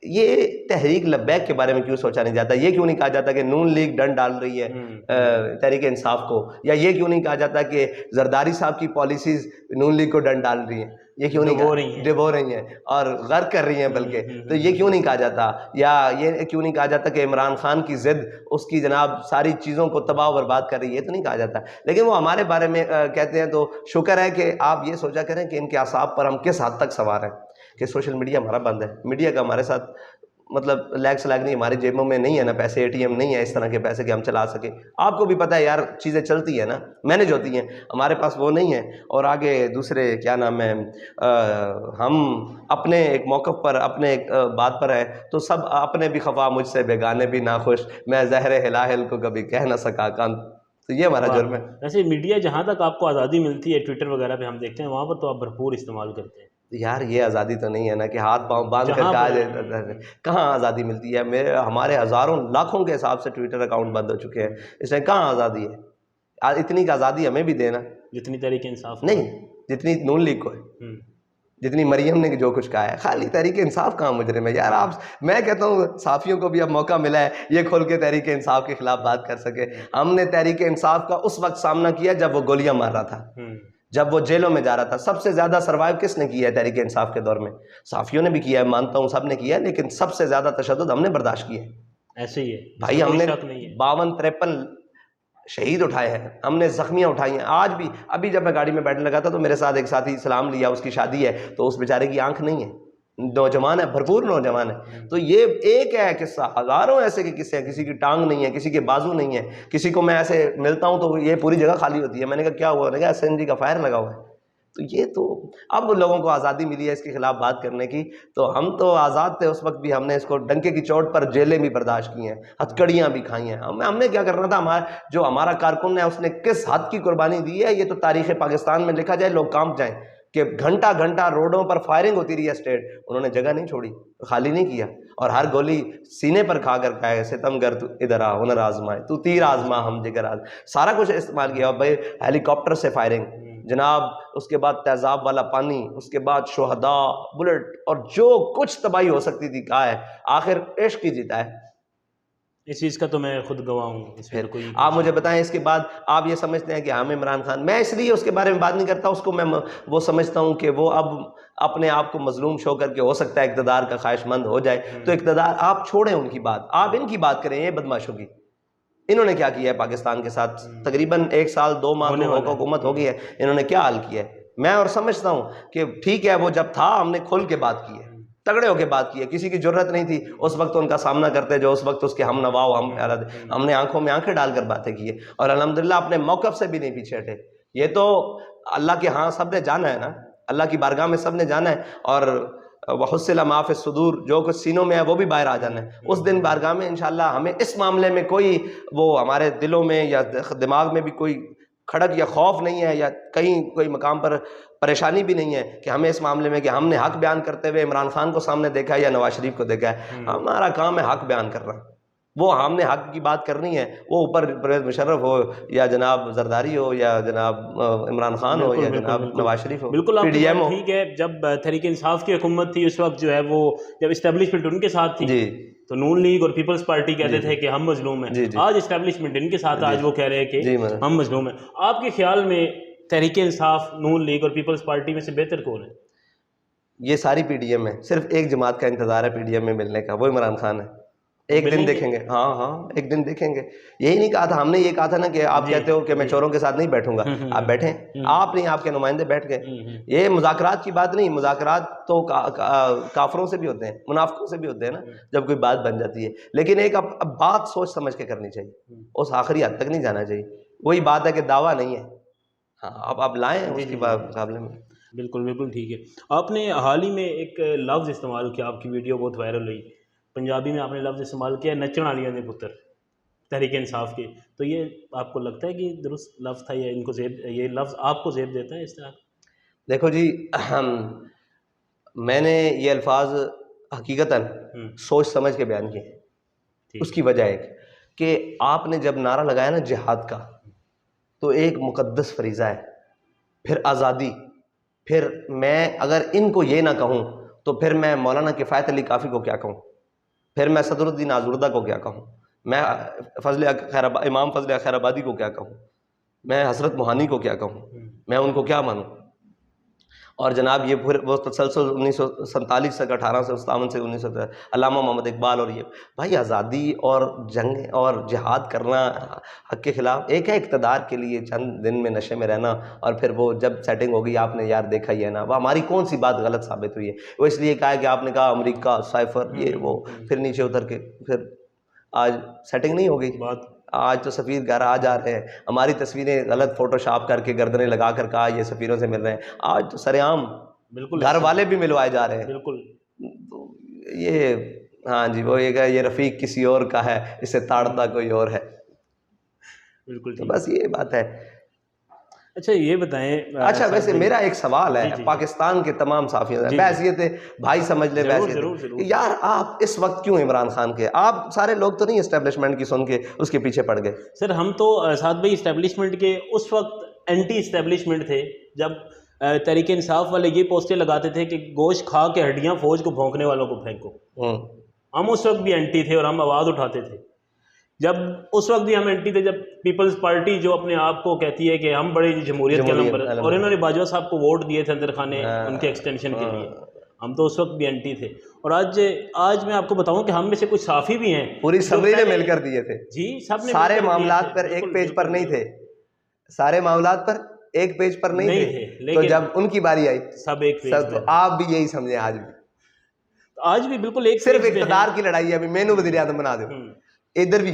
یہ تحریک لبیک کے بارے میں کیوں سوچا نہیں جاتا؟ یہ کیوں نہیں کہا جاتا کہ نون لیگ ڈنڈ ڈال رہی ہے تحریک انصاف کو؟ یا یہ کیوں نہیں کہا جاتا کہ زرداری صاحب کی پالیسیز نون لیگ کو ڈنڈ ڈال رہی ہیں؟ یہ کیوں نہیں ڈبو رہی ہیں اور غرق کر رہی ہیں بلکہ, تو یہ کیوں نہیں کہا جاتا؟ یا یہ کیوں نہیں کہا جاتا کہ عمران خان کی ضد اس کی جناب ساری چیزوں کو تباہ و برباد کر رہی ہے؟ یہ تو نہیں کہا جاتا. لیکن وہ ہمارے بارے میں کہتے ہیں, تو شکر ہے کہ آپ یہ سوچا کریں کہ ان کے اعصاب پر ہم کس حد تک سوار ہیں, کہ سوشل میڈیا ہمارا بند ہے, میڈیا کا ہمارے ساتھ مطلب لیگ سلاگ نہیں, ہماری جیبوں میں نہیں ہے نا پیسے, اے ٹی ایم نہیں ہے اس طرح کے پیسے کہ ہم چلا سکیں. آپ کو بھی پتہ ہے یار چیزیں چلتی ہیں نا, مینج ہوتی ہیں, ہمارے پاس وہ نہیں ہے. اور آگے دوسرے کیا نام ہے, ہم اپنے ایک موقف پر اپنے ایک بات پر ہیں, تو سب اپنے بھی خفا مجھ سے بےگانے بھی ناخوش, میں زہر ہلاہل کو کبھی کہہ نہ سکا کان. تو یہ ہمارا جرم ہے. ویسے میڈیا جہاں تک آپ کو آزادی ملتی ہے ٹویٹر وغیرہ پہ ہم دیکھتے ہیں, وہاں پر تو آپ بھرپور استعمال کرتے ہیں. یار یہ آزادی تو نہیں ہے نا کہ ہاتھ پاؤں باندھ کر کہا جائے, کہاں آزادی ملتی ہے؟ ہمارے ہزاروں لاکھوں کے حساب سے ٹویٹر اکاؤنٹ بند ہو چکے ہیں, اس میں کہاں آزادی ہے؟ اتنی کا آزادی ہمیں بھی دینا جتنی تحریک انصاف نہیں, جتنی نون لیگ کو ہے, جتنی مریم نے جو کچھ کہا ہے. خالی تحریک انصاف کہاں مجرم ہے یار؟ آپ, میں کہتا ہوں صحافیوں کو بھی اب موقع ملا ہے یہ کھول کے تحریک انصاف کے خلاف بات کر سکے. ہم نے تحریک انصاف کا اس وقت سامنا کیا جب وہ گولیاں مار رہا تھا, جب وہ جیلوں میں جا رہا تھا. سب سے زیادہ سروائیو کس نے کیا ہے تحریک انصاف کے دور میں؟ صحافیوں نے بھی کیا ہے, مانتا ہوں سب نے کیا ہے, لیکن سب سے زیادہ تشدد ہم نے برداشت کیا ہے. ایسے ہی ہے بھائی, ہم نے 52-53 شہید اٹھائے ہیں, ہم نے زخمیاں اٹھائی ہیں. آج بھی ابھی جب میں گاڑی میں بیٹھنے لگا تھا تو میرے ساتھ ایک ساتھی سلام لیا, اس کی شادی ہے, تو اس بیچارے کی آنکھ نہیں ہے, نوجوان ہے, بھرپور نوجوان ہے. تو یہ ایک ہے قصہ, ہزاروں ایسے کے قصے ہیں. کسی کی ٹانگ نہیں ہے, کسی کے بازو نہیں ہے, کسی کو میں ایسے ملتا ہوں تو یہ پوری جگہ خالی ہوتی ہے. میں نے کہا کیا ہوا؟ میں نے کہا SNG کا فائر لگا ہوا ہے. تو یہ تو اب لوگوں کو آزادی ملی ہے اس کے خلاف بات کرنے کی, تو ہم تو آزاد تھے اس وقت بھی. ہم نے اس کو ڈنکے کی چوٹ پر جیلیں بھی برداشت کی ہیں, ہتھکڑیاں بھی کھائی ہیں. ہم نے کیا کرنا تھا؟ جو ہمارا کارکن ہے اس نے کس حد کی قربانی دی ہے, یہ تو تاریخ پاکستان میں لکھا جائے, لوگ کانپ جائیں کہ گھنٹہ گھنٹہ روڈوں پر فائرنگ ہوتی رہی ہے اسٹیٹ, انہوں نے جگہ نہیں چھوڑی, خالی نہیں کیا, اور ہر گولی سینے پر کھا کر کہا ہے ستم گر تو ادھر آ, ہنر آزمائے تو تیر آزما ہم جگر آزما, سارا کچھ استعمال کیا. اور بھائی ہیلی کاپٹر سے فائرنگ جناب, اس کے بعد تیزاب والا پانی, اس کے بعد شہداء, بلٹ, اور جو کچھ تباہی ہو سکتی تھی کہا ہے. آخر عشق ہی جیتا ہے. اس چیز کا تو میں خود گواہ ہوں. پھر آپ مجھے بتائیں اس کے بعد آپ یہ سمجھتے ہیں کہ ہم عمران خان, میں اس لیے اس کے بارے میں بات نہیں کرتا, اس کو میں وہ سمجھتا ہوں کہ وہ اب اپنے آپ کو مظلوم شو کر کے ہو سکتا ہے اقتدار کا خواہش مند ہو جائے, تو اقتدار آپ چھوڑیں ان کی بات, آپ ان کی بات کریں. یہ بدماشوں کی, انہوں نے کیا کیا ہے پاکستان کے ساتھ؟ تقریباً 1 سال 2 ماہ حکومت ہو گئی ہے, انہوں نے کیا حال کیا ہے؟ میں اور سمجھتا ہوں کہ ٹھیک ہے وہ جب تھا ہم نے کھل کے بات کی ہے, تگڑے ہو کے بات کی ہے, کسی کی ضرورت نہیں تھی اس وقت ان کا سامنا کرتے جو اس وقت اس کے ہم نواؤ ہم نے آنکھوں میں آنکھیں ڈال کر باتیں کی ہے, اور الحمدللہ اپنے موقف سے بھی نہیں پیچھے ہٹے. یہ تو اللہ کے ہاں سب نے جانا ہے نا, اللہ کی بارگاہ میں سب نے جانا ہے, اور وحصل ما فی الصدور, جو کچھ سینوں میں ہے وہ بھی باہر آ جانا ہے. اس دن بارگاہ میں انشاءاللہ ہمیں اس معاملے میں کوئی وہ ہمارے دلوں میں یا دماغ میں بھی کوئی کھڑک یا خوف نہیں ہے, یا کہیں کوئی مقام پر پریشانی بھی نہیں ہے کہ ہمیں اس معاملے میں کہ ہم نے حق بیان کرتے ہوئے عمران خان کو سامنے دیکھا ہے یا نواز شریف کو دیکھا ہے. ہمارا کام ہے حق بیان کرنا, وہ ہم نے حق کی بات کرنی ہے, وہ اوپر پرویز مشرف ہو یا جناب زرداری ہو یا جناب عمران خان ہو یا جناب نواز شریف ہو, بالکل پی ڈی ایم ہو. ٹھیک ہے, جب تحریک انصاف کی حکومت تھی اس وقت جو ہے وہ جب اسٹیبلشمنٹ ان کے ساتھ تھی, جی, تو نون لیگ اور پیپلز پارٹی کہتے تھے کہ ہم مظلوم ہیں. آج اسٹیبلشمنٹ ان کے ساتھ, آج وہ کہہ رہے ہیں کہ ہم مظلوم ہیں. آپ کے خیال میں تحریک انصاف, نون لیگ اور پیپلز پارٹی میں سے بہتر کون ہے؟ یہ ساری پی ڈی ایم ہے, صرف ایک جماعت کا انتظار ہے پی ڈی ایم میں ملنے کا, وہ عمران خان ہے. ایک دن دیکھیں گے, ہاں ایک دن دیکھیں گے. یہی نہیں کہا تھا ہم نے, یہ کہا تھا نا کہ آپ کہتے ہو کہ میں چوروں کے ساتھ نہیں بیٹھوں گا, آپ بیٹھیں, آپ نہیں, آپ کے نمائندے بیٹھ گئے. یہ مذاکرات کی بات نہیں, مذاکرات تو کافروں سے بھی ہوتے ہیں, منافقوں سے بھی ہوتے ہیں نا, جب کوئی بات بن جاتی ہے. لیکن ایک اب بات سوچ سمجھ کے کرنی چاہیے, اس آخری حد تک نہیں جانا چاہیے. وہی بات ہے کہ دعویٰ نہیں ہے, ہاں آپ لائیں اس کے مقابلے میں. بالکل بالکل ٹھیک ہے. آپ نے حال ہی میں ایک لفظ استعمال کیا, آپ کی ویڈیو بہت وائرل ہوئی, پنجابی میں آپ نے لفظ استعمال کیا نچن والیاں دے پتر تحریک انصاف کے, تو یہ آپ کو لگتا ہے کہ درست لفظ تھا, یا ان کو زیب, یہ لفظ آپ کو زیب دیتا ہے اس طرح؟ دیکھو جی, میں نے یہ الفاظ حقیقتاً سوچ سمجھ کے بیان کیے. اس کی وجہ ایک کہ آپ نے جب نعرہ لگایا نا جہاد کا، تو ایک مقدس فریضہ ہے، پھر آزادی، پھر میں اگر ان کو یہ نہ کہوں تو پھر میں مولانا کفایت علی کافی کو کیا کہوں، پھر میں صدر الدین آزردہ کو کیا کہوں، میں امام فضل خیر آبادی کو کیا کہوں، میں حضرت موہانی کو کیا کہوں، میں ان کو کیا مانوں؟ اور جناب یہ پھر وہ تسلسل 1947 سے 1857 سے 1900 علامہ محمد اقبال، اور یہ بھائی آزادی اور جنگ اور جہاد کرنا حق کے خلاف ایک ہے، اقتدار کے لیے چند دن میں نشے میں رہنا، اور پھر وہ جب سیٹنگ ہوگی آپ نے یار دیکھا ہی ہے نا، وہ ہماری کون سی بات غلط ثابت ہوئی ہے؟ وہ اس لیے کہا ہے کہ آپ نے کہا امریکہ سائفر یہ وہ، پھر نیچے اتر کے پھر آج سیٹنگ نہیں ہو گئی، آج تو سفیر گھر آ جا رہے ہیں، ہماری تصویریں غلط فوٹو شاپ کر کے گردنیں لگا کر کہا یہ سفیروں سے مل رہے ہیں، آج تو سر عام بالکل گھر والے بھی ملوائے جا رہے ہیں۔ بالکل تو یہ ہاں جی وہ یہ رفیق کسی اور کا ہے، اسے تاڑتا کوئی اور ہے، بالکل تو ٹھیک۔ بس یہ بات ہے۔ اچھا یہ بتائیں، اچھا ویسے میرا ایک سوال ہے جی پاکستان کے تمام صحافیوں سے، جی بحیثیت بھائی سمجھ لے، ضرور بحیثیت ضرور یار آپ اس وقت کیوں عمران خان کے، آپ سارے لوگ تو نہیں اسٹیبلشمنٹ کی سن کے اس کے پیچھے پڑ گئے؟ سر ہم تو سعد بھائی اسٹیبلشمنٹ کے اس وقت اینٹی اسٹیبلشمنٹ تھے جب تحریک انصاف والے یہ پوسٹیں لگاتے تھے کہ گوشت کھا کے ہڈیاں فوج کو بھونکنے والوں کو پھینکو، ہم اس وقت بھی اینٹی تھے اور ہم آواز اٹھاتے تھے۔ جب اس وقت بھی ہم اینٹی تھے جب پیپلز پارٹی جو اپنے آپ کو کہتی ہے کہ ہم بڑے جمہوریت کے علم پر، اور انہوں نے باجوہ صاحب کو ووٹ دیے تھے اندر خانے ان کے ایکسٹینشن کے لیے، ہم تو اس وقت بھی اینٹی تھے۔ اور آج میں آپ کو بتاؤں کہ ہم میں سے کچھ صحافی بھی ہیں پوری سمری نے مل کر دیے تھے، جی سب نے سارے معاملات پر ایک پیج پر نہیں تھے، سارے معاملات پر ایک پیج پر نہیں تھے، تو جب ان کی باری آئی سب ایک پیج تو آپ بھی یہی سمجھے، آج بھی بالکل ایک صرف اقتدار کی لڑائی ہے، ابھی مینو وزیر اعظم بنا دو، ادھر بھی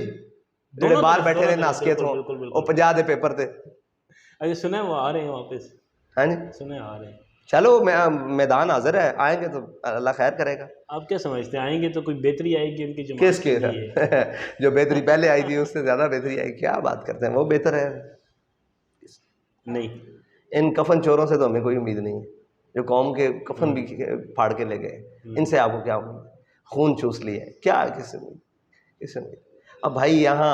جڑے باہر بیٹھے رہے ناسکیت ہوں وہ 50 دے پیپر تھے۔ اچھا سنا ہے وہ آ رہے ہیں واپس؟ ہاں جی سنا ہے آ رہے ہیں، چلو میدان حاضر ہے، آئیں گے تو اللہ خیر کرے گا۔ آپ کیا سمجھتے ہیں آئیں گے تو کوئی بہتری آئے گی ان کی جماعت کس کے جو بہتری پہلے آئی تھی اس سے زیادہ بہتری آئی، کیا بات کرتے ہیں، وہ بہتر ہے نہیں؟ ان کفن چوروں سے تو ہمیں کوئی امید نہیں ہے، جو قوم کے کفن بھی پھاڑ کے لے گئے، ان سے آپ کو کیا امید؟ خون چوس لیے کیا، کس امید؟ اب بھائی یہاں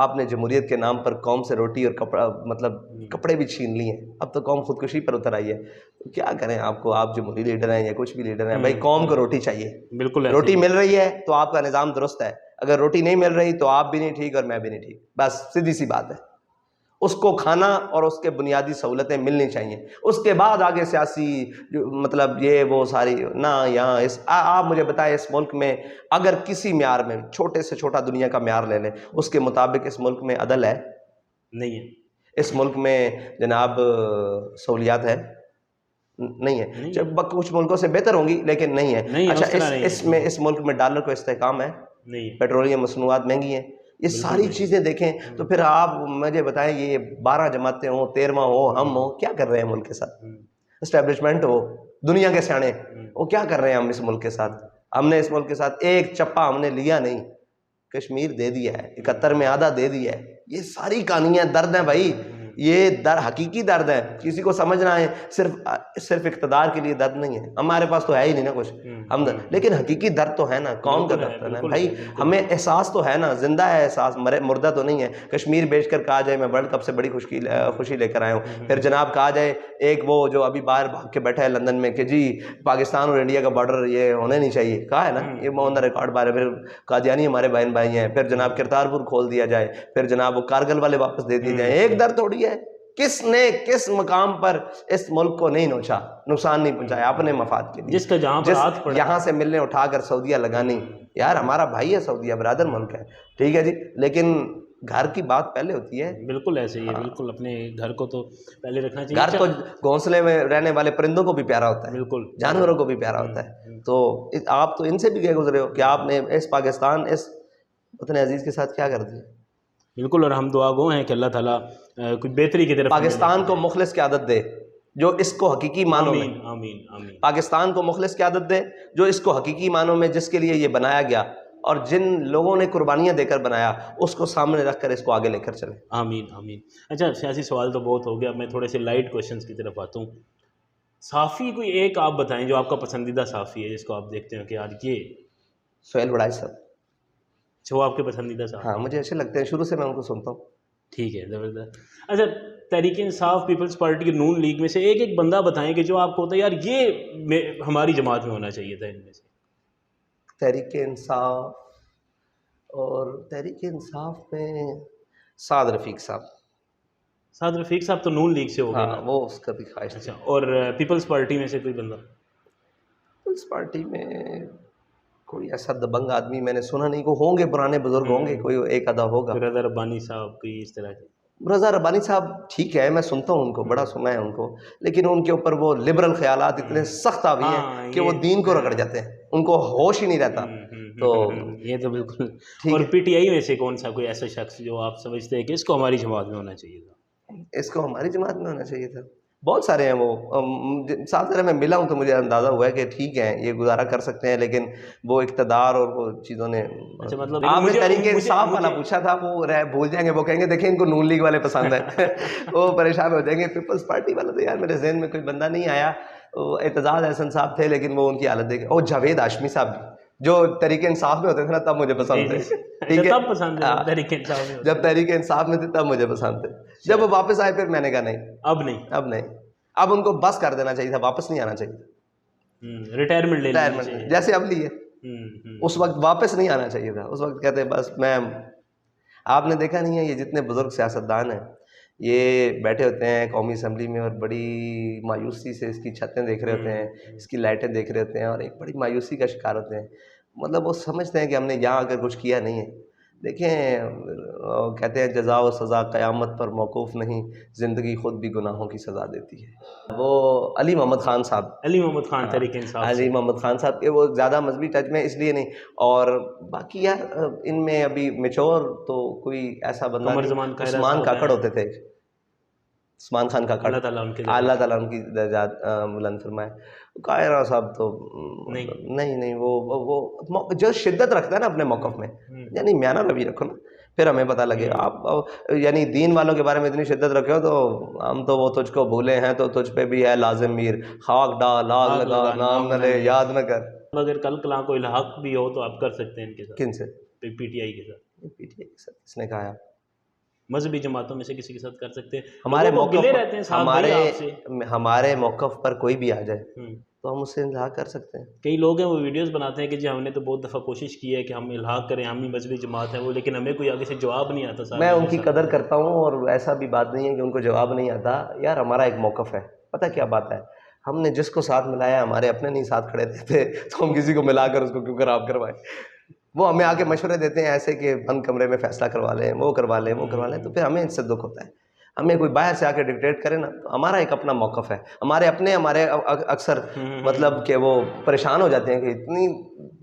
آپ نے جمہوریت کے نام پر قوم سے روٹی اور کپڑا مطلب کپڑے بھی چھین لیے ہیں، اب تو قوم خودکشی پر اتر آئی ہے، تو کیا کریں آپ جمہوری لیڈر ہیں یا کچھ بھی لیڈر ہیں، بھائی قوم کو روٹی چاہیے، بالکل روٹی مل رہی ہے تو آپ کا نظام درست ہے، اگر روٹی نہیں مل رہی تو آپ بھی نہیں ٹھیک اور میں بھی نہیں ٹھیک، بس سیدھی سی بات ہے۔ اس کو کھانا اور اس کے بنیادی سہولتیں ملنی چاہیے، اس کے بعد آگے سیاسی مطلب یہ وہ ساری نہ یہاں آپ مجھے بتائیں اس ملک میں اگر کسی معیار میں چھوٹے سے چھوٹا دنیا کا معیار لے لیں اس کے مطابق اس ملک میں عدل ہے؟ نہیں ہے۔ اس ملک میں جناب سہولیات ہے؟ نہیں ہے، جب کچھ ملکوں سے بہتر ہوں گی لیکن نہیں ہے۔ اچھا اس ملک میں ڈالر کو استحکام ہے؟ نہیں۔ پیٹرولیم مصنوعات مہنگی ہیں، یہ ساری چیزیں دیکھیں تو پھر آپ مجھے بتائیں یہ 12 جماعتیں ہوں، 13واں ہو، ہم ہوں، کیا کر رہے ہیں ملک کے ساتھ؟ اسٹیبلشمنٹ ہو، دنیا کے سیانے، وہ کیا کر رہے ہیں ہم اس ملک کے ساتھ؟ ہم نے اس ملک کے ساتھ ایک چپا ہم نے لیا نہیں، کشمیر دے دیا ہے، 71 میں آدھا دے دیا ہے، یہ ساری کہانیاں درد ہیں بھائی، یہ حقیقی درد ہے، کسی کو سمجھنا ہے صرف اقتدار کے لیے درد نہیں ہے، ہمارے پاس تو ہے ہی نہیں نا کچھ ہم لیکن حقیقی درد تو ہے نا، قوم کا درد ہے نا بھائی، ہمیں احساس تو ہے نا، زندہ ہے احساس، مردہ تو نہیں ہے۔ کشمیر بیچ کر کہا جائے میں ورلڈ کپ سے بڑی خوشی لے کر آیا ہوں، پھر جناب کہا جائے ایک وہ جو ابھی باہر بھاگ کے بیٹھا ہے لندن میں کہ جی پاکستان اور انڈیا کا بارڈر یہ ہونے نہیں چاہیے، کہا ہے نا، یہ آن دا ریکارڈ بارے، پھر قادیانی ہمارے بھائی ہیں، پھر جناب کرتارپور کھول دیا جائے، پھر جناب وہ کارگل والے واپس دے دیے جائیں، ایک درد تھوڑی ہے۔ کس نے کس مقام پر اس ملک کو نہیں نوچا، نقصان نہیں پہنچایا اپنے مفاد کے لیے، جس کا جہاں پر ہاتھ پڑا یہاں سے ملنے اٹھا کر سعودیہ لگانی، یار ہمارا بھائی ہے سعودیہ، برادر ملک ہے، ٹھیک ہے جی، لیکن گھر کی بات پہلے ہوتی ہے۔ بالکل ایسے ہی ہے، بالکل اپنے گھر کو تو پہلے رکھنا چاہیے۔ گھر تو گھونسلے میں رہنے والے پرندوں کو بھی پیارا ہوتا ہے، بالکل جانوروں کو بھی پیارا ہوتا ہے، تو آپ تو ان سے بھی گئے گزرے ہو کہ آپ نے اس پاکستان اس وطن عزیز کے ساتھ کیا کر دیا۔ بالکل، اور ہم دعا گو ہیں کہ اللہ تعالیٰ کچھ بہتری کی طرف پاکستان کو مخلص کی عادت دے جو اس کو حقیقی معنوں میں، آمین آمین، پاکستان کو مخلص کی عادت دے جو اس کو حقیقی معنوں میں جس کے لیے یہ بنایا گیا اور جن لوگوں نے قربانیاں دے کر بنایا اس کو سامنے رکھ کر اس کو آگے لے کر چلیں۔ آمین آمین۔ اچھا سیاسی سوال تو بہت ہو گیا، میں تھوڑے سے لائٹ کوشچنس کی طرف آتا ہوں۔ صحافی کوئی ایک آپ بتائیں جو آپ کا پسندیدہ صحافی ہے جس کو آپ دیکھتے ہیں کہ یار یہ سہیل وڑائی صاحب، وہ آپ کے پسندیدہ صاحب؟ ہاں مجھے اچھے لگتے ہیں، شروع سے میں ان کو سنتا ہوں. ٹھیک ہے، زبردست. اچھا، تحریک انصاف پیپلز پارٹی نون لیگ میں سے ایک ایک بندہ بتائیں کہ جو آپ کو ہوتا ہے یار یہ ہماری جماعت میں ہونا چاہیے تھا ان میں سے. تحریک انصاف، اور تحریک انصاف میں سعد رفیق صاحب. سعد رفیق صاحب تو نون لیگ سے ہو گئے ہاں نا. وہ اس کا بھی خواہش تھی. اچھا، اور پیپلز پارٹی میں سے کوئی بندہ؟ پیپلز پارٹی میں کوئی ایسا دبنگ آدمی میں نے سنا نہیں. کو ہوں گے پرانے بزرگ ہوں گے، کوئی ایک آدھا ہوگا. کوئی رضا ربانی صاحب، کوئی اس طرح کے؟ رضا ربانی صاحب ٹھیک ہے، میں سنتا ہوں ان کو، بڑا سنا ہے ان کو، لیکن ان کے اوپر وہ لبرل خیالات اتنے سخت حاوی ہیں کہ وہ دین کو رگڑ جاتے ہیں، ان کو ہوش ہی نہیں رہتا. تو یہ تو بالکل. اور پی ٹی آئی میں سے کون سا کوئی ایسا شخص جو آپ سمجھتے ہیں کہ اس کو ہماری جماعت میں ہونا چاہیے تھا؟ اس کو ہماری جماعت میں ہونا چاہیے تھا. بہت سارے ہیں وہ، ساتھ میں ملا ہوں تو مجھے اندازہ ہوا ہے کہ ٹھیک ہے یہ گزارا کر سکتے ہیں، لیکن وہ اقتدار اور وہ چیزوں نے. اچھا، مطلب آپ نے تحریک انصاف والا پوچھا تھا، وہ بھول جائیں گے، وہ کہیں گے دیکھیں ان کو نون لیگ والے پسند ہیں وہ پریشان ہو جائیں گے. پیپلز پارٹی والا تو یار میرے ذہن میں کوئی بندہ نہیں آیا. اعتزاز احسن صاحب تھے لیکن وہ ان کی حالت دیکھ. اور جاوید ہاشمی صاحب بھی جو تحریک انصاف میں ہوتے تھے نا تب مجھے پسند تھے. ٹھیک ہے، تب پسند ہے تحریک انصاف میں؟ جب تحریک انصاف میں تھے تب مجھے پسند تھے. جب وہ واپس آئے پھر میں نے کہا نہیں، اب نہیں، اب نہیں، اب ان کو بس کر دینا چاہیے تھا، واپس نہیں آنا چاہیے تھا. ریٹائرمنٹ لے لینی چاہیے جیسے اب لیے، اس وقت واپس نہیں آنا چاہیے تھا. اس وقت کہتے بس میں. آپ نے دیکھا نہیں ہے یہ جتنے بزرگ سیاستدان ہیں یہ بیٹھے ہوتے ہیں قومی اسمبلی میں اور بڑی مایوسی سے اس کی چھتیں دیکھ رہے ہوتے ہیں، اس کی لائٹیں دیکھ رہے ہوتے ہیں اور ایک بڑی مایوسی کا شکار ہوتے ہیں. مطلب وہ سمجھتے ہیں کہ ہم نے یہاں اگر کچھ کیا نہیں ہے. دیکھیں کہتے ہیں جزا و سزا قیامت پر موقوف نہیں، زندگی خود بھی گناہوں کی سزا دیتی ہے. وہ علی محمد خان صاحب، علی محمد خان تحریک انصاف سے. علی محمد خان صاحب کے وہ زیادہ مذہبی ٹچ میں اس لیے نہیں. اور باقی یار ان میں ابھی میچور تو کوئی ایسا بندہ نہیں. عثمان کاکڑ ہوتے تھے، عثمان خان کاکڑ، اللہ تعالیٰ ان کی درجات بلند فرمائے. قاہرہ صاحب تو نہیں وہ جو شدت رکھتا ہے نا اپنے موقف میں، یعنی میانہ روی رکھو نا پھر ہمیں پتہ لگے. آپ یعنی دین والوں کے بارے میں اتنی شدت رکھے ہو تو ہم تو وہ تجھ کو بھولے ہیں تو تجھ پہ بھی ہے لازم میر، خاک ڈال آگ لگا نام نہ لے یاد نہ کر. اگر کل کلاں کو الحاق بھی ہو تو آپ کر سکتے ہیں ان کے ساتھ. کن سے؟ پی ٹی آئی کے ساتھ. پی ٹی آئی کے ساتھ کس نے کہا؟ مذہبی جماعتوں میں سے کسی کے ساتھ کر سکتے ہیں. ہمارے موقف ہمارے موقف پر کوئی بھی آ جائے تو ہم اس سے الحاق کر سکتے ہیں. کئی لوگ ہیں وہ ویڈیوز بناتے ہیں کہ جی ہم نے تو بہت دفعہ کوشش کی ہے کہ ہم الحاق کریں، ہم ہی مذہبی جماعت ہیں وہ، لیکن ہمیں کوئی آگے سے جواب نہیں آتا. میں ان کی قدر کرتا ہوں اور ایسا بھی بات نہیں ہے کہ ان کو جواب نہیں آتا. یار ہمارا ایک موقف ہے، پتہ کیا بات ہے، ہم نے جس کو ساتھ ملایا ہمارے اپنے نہیں ساتھ کھڑے تھے تو ہم کسی کو ملا کر اس کو کیوں خراب کروائیں. وہ ہمیں آ کے مشورے دیتے ہیں ایسے کہ بند کمرے میں فیصلہ کروا لیں، وہ کروا لیں، وہ کروا لیں، تو پھر ہمیں اس سے دکھ ہوتا ہے. ہمیں کوئی باہر سے آ کے ڈکٹیٹ کرے نا تو ہمارا ایک اپنا موقف ہے. ہمارے اکثر مطلب کہ وہ پریشان ہو جاتے ہیں کہ اتنی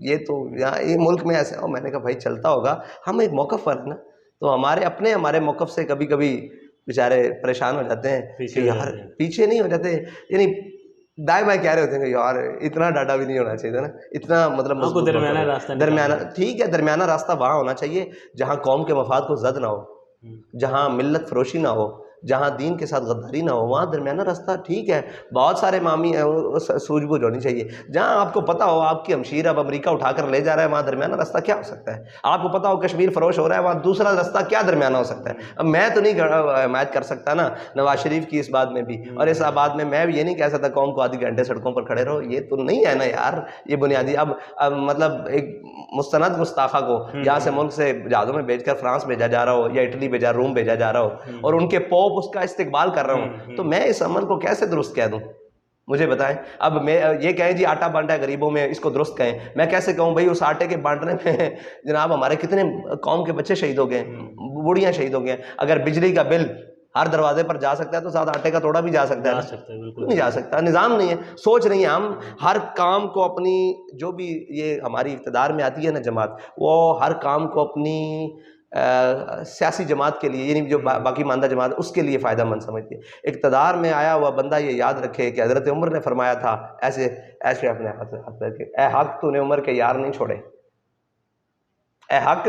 یہ تو یہاں یہ ملک میں ایسے. میں نے کہا بھائی چلتا ہوگا، ہم ایک موقف پر ہیں نا، تو ہمارے موقف سے کبھی کبھی بیچارے پریشان ہو جاتے ہیں کہ یار پیچھے نہیں ہو جاتے، یعنی دائیں بائیں کہہ رہے ہوتے ہیں کہ یار اتنا ڈاٹا بھی نہیں ہونا چاہیے نا، اتنا مطلب درمیانہ. ٹھیک ہے، درمیانہ راستہ وہاں ہونا چاہیے جہاں قوم کے مفاد کو زد نہ ہو، جہاں ملت فروشی نہ ہو، جہاں دین کے ساتھ غداری نہ ہو، وہاں درمیانہ راستہ ٹھیک ہے. بہت سارے معامی سوجھ بوجھ ہونی چاہیے. جہاں آپ کو پتہ ہو آپ کی ہمشیر اب امریکہ اٹھا کر لے جا رہا ہے وہاں درمیانہ راستہ کیا ہو سکتا ہے. آپ کو پتہ ہو کشمیر فروش ہو رہا ہے وہاں دوسرا راستہ کیا درمیانہ ہو سکتا ہے. اب میں تو نہیں حمایت کر سکتا نا نواز شریف کی اس بات میں بھی، اور اس بات میں بھی یہ نہیں کہہ سکتا قوم کو آدھی گھنٹے سڑکوں پر کھڑے رہو. یہ تو نہیں ہے نا یار، یہ بنیادی. اب مطلب ایک مستند گستاخہ کو یہاں سے ملک سے جہازوں میں بھیج کر فرانس بھیجا جا رہا ہو یا اٹلی بھیجا، روم بھیجا جا رہا ہو اور ان کے پوپ اس کا استقبال کر رہا ہوں، تو میں اس عمل کو کیسے درست کہہ دوں؟ مجھے بتائیں. اب میں یہ کہیں جی آٹا بانٹا ہے غریبوں میں، اس کو درست کہیں. میں کیسے کہوں بھائی اس آٹے کے بانٹنے میں جناب ہمارے کتنے قوم کے بچے شہید ہو گئے، بوڑھیاں شہید ہو گئے. اگر بجلی کا بل ہر دروازے پر جا سکتا ہے تو ساتھ آٹے کا توڑا بھی جا سکتا ہے. بالکل نہیں جا سکتا. نظام نہیں ہے، سوچ نہیں ہے. ہم ہر کام کو اپنی جو بھی یہ ہماری اقتدار میں آتی ہے نا جماعت، وہ ہر کام کو اپنی سیاسی جماعت کے لیے، یعنی جو باقی ماندہ جماعت اس کے لیے فائدہ مند سمجھتی ہے. اقتدار میں آیا ہوا بندہ یہ یاد رکھے کہ حضرت عمر نے فرمایا تھا ایسے اپنے ہاتھ کر کے، اے حق تو نے عمر کے یار نہیں چھوڑے، اے حق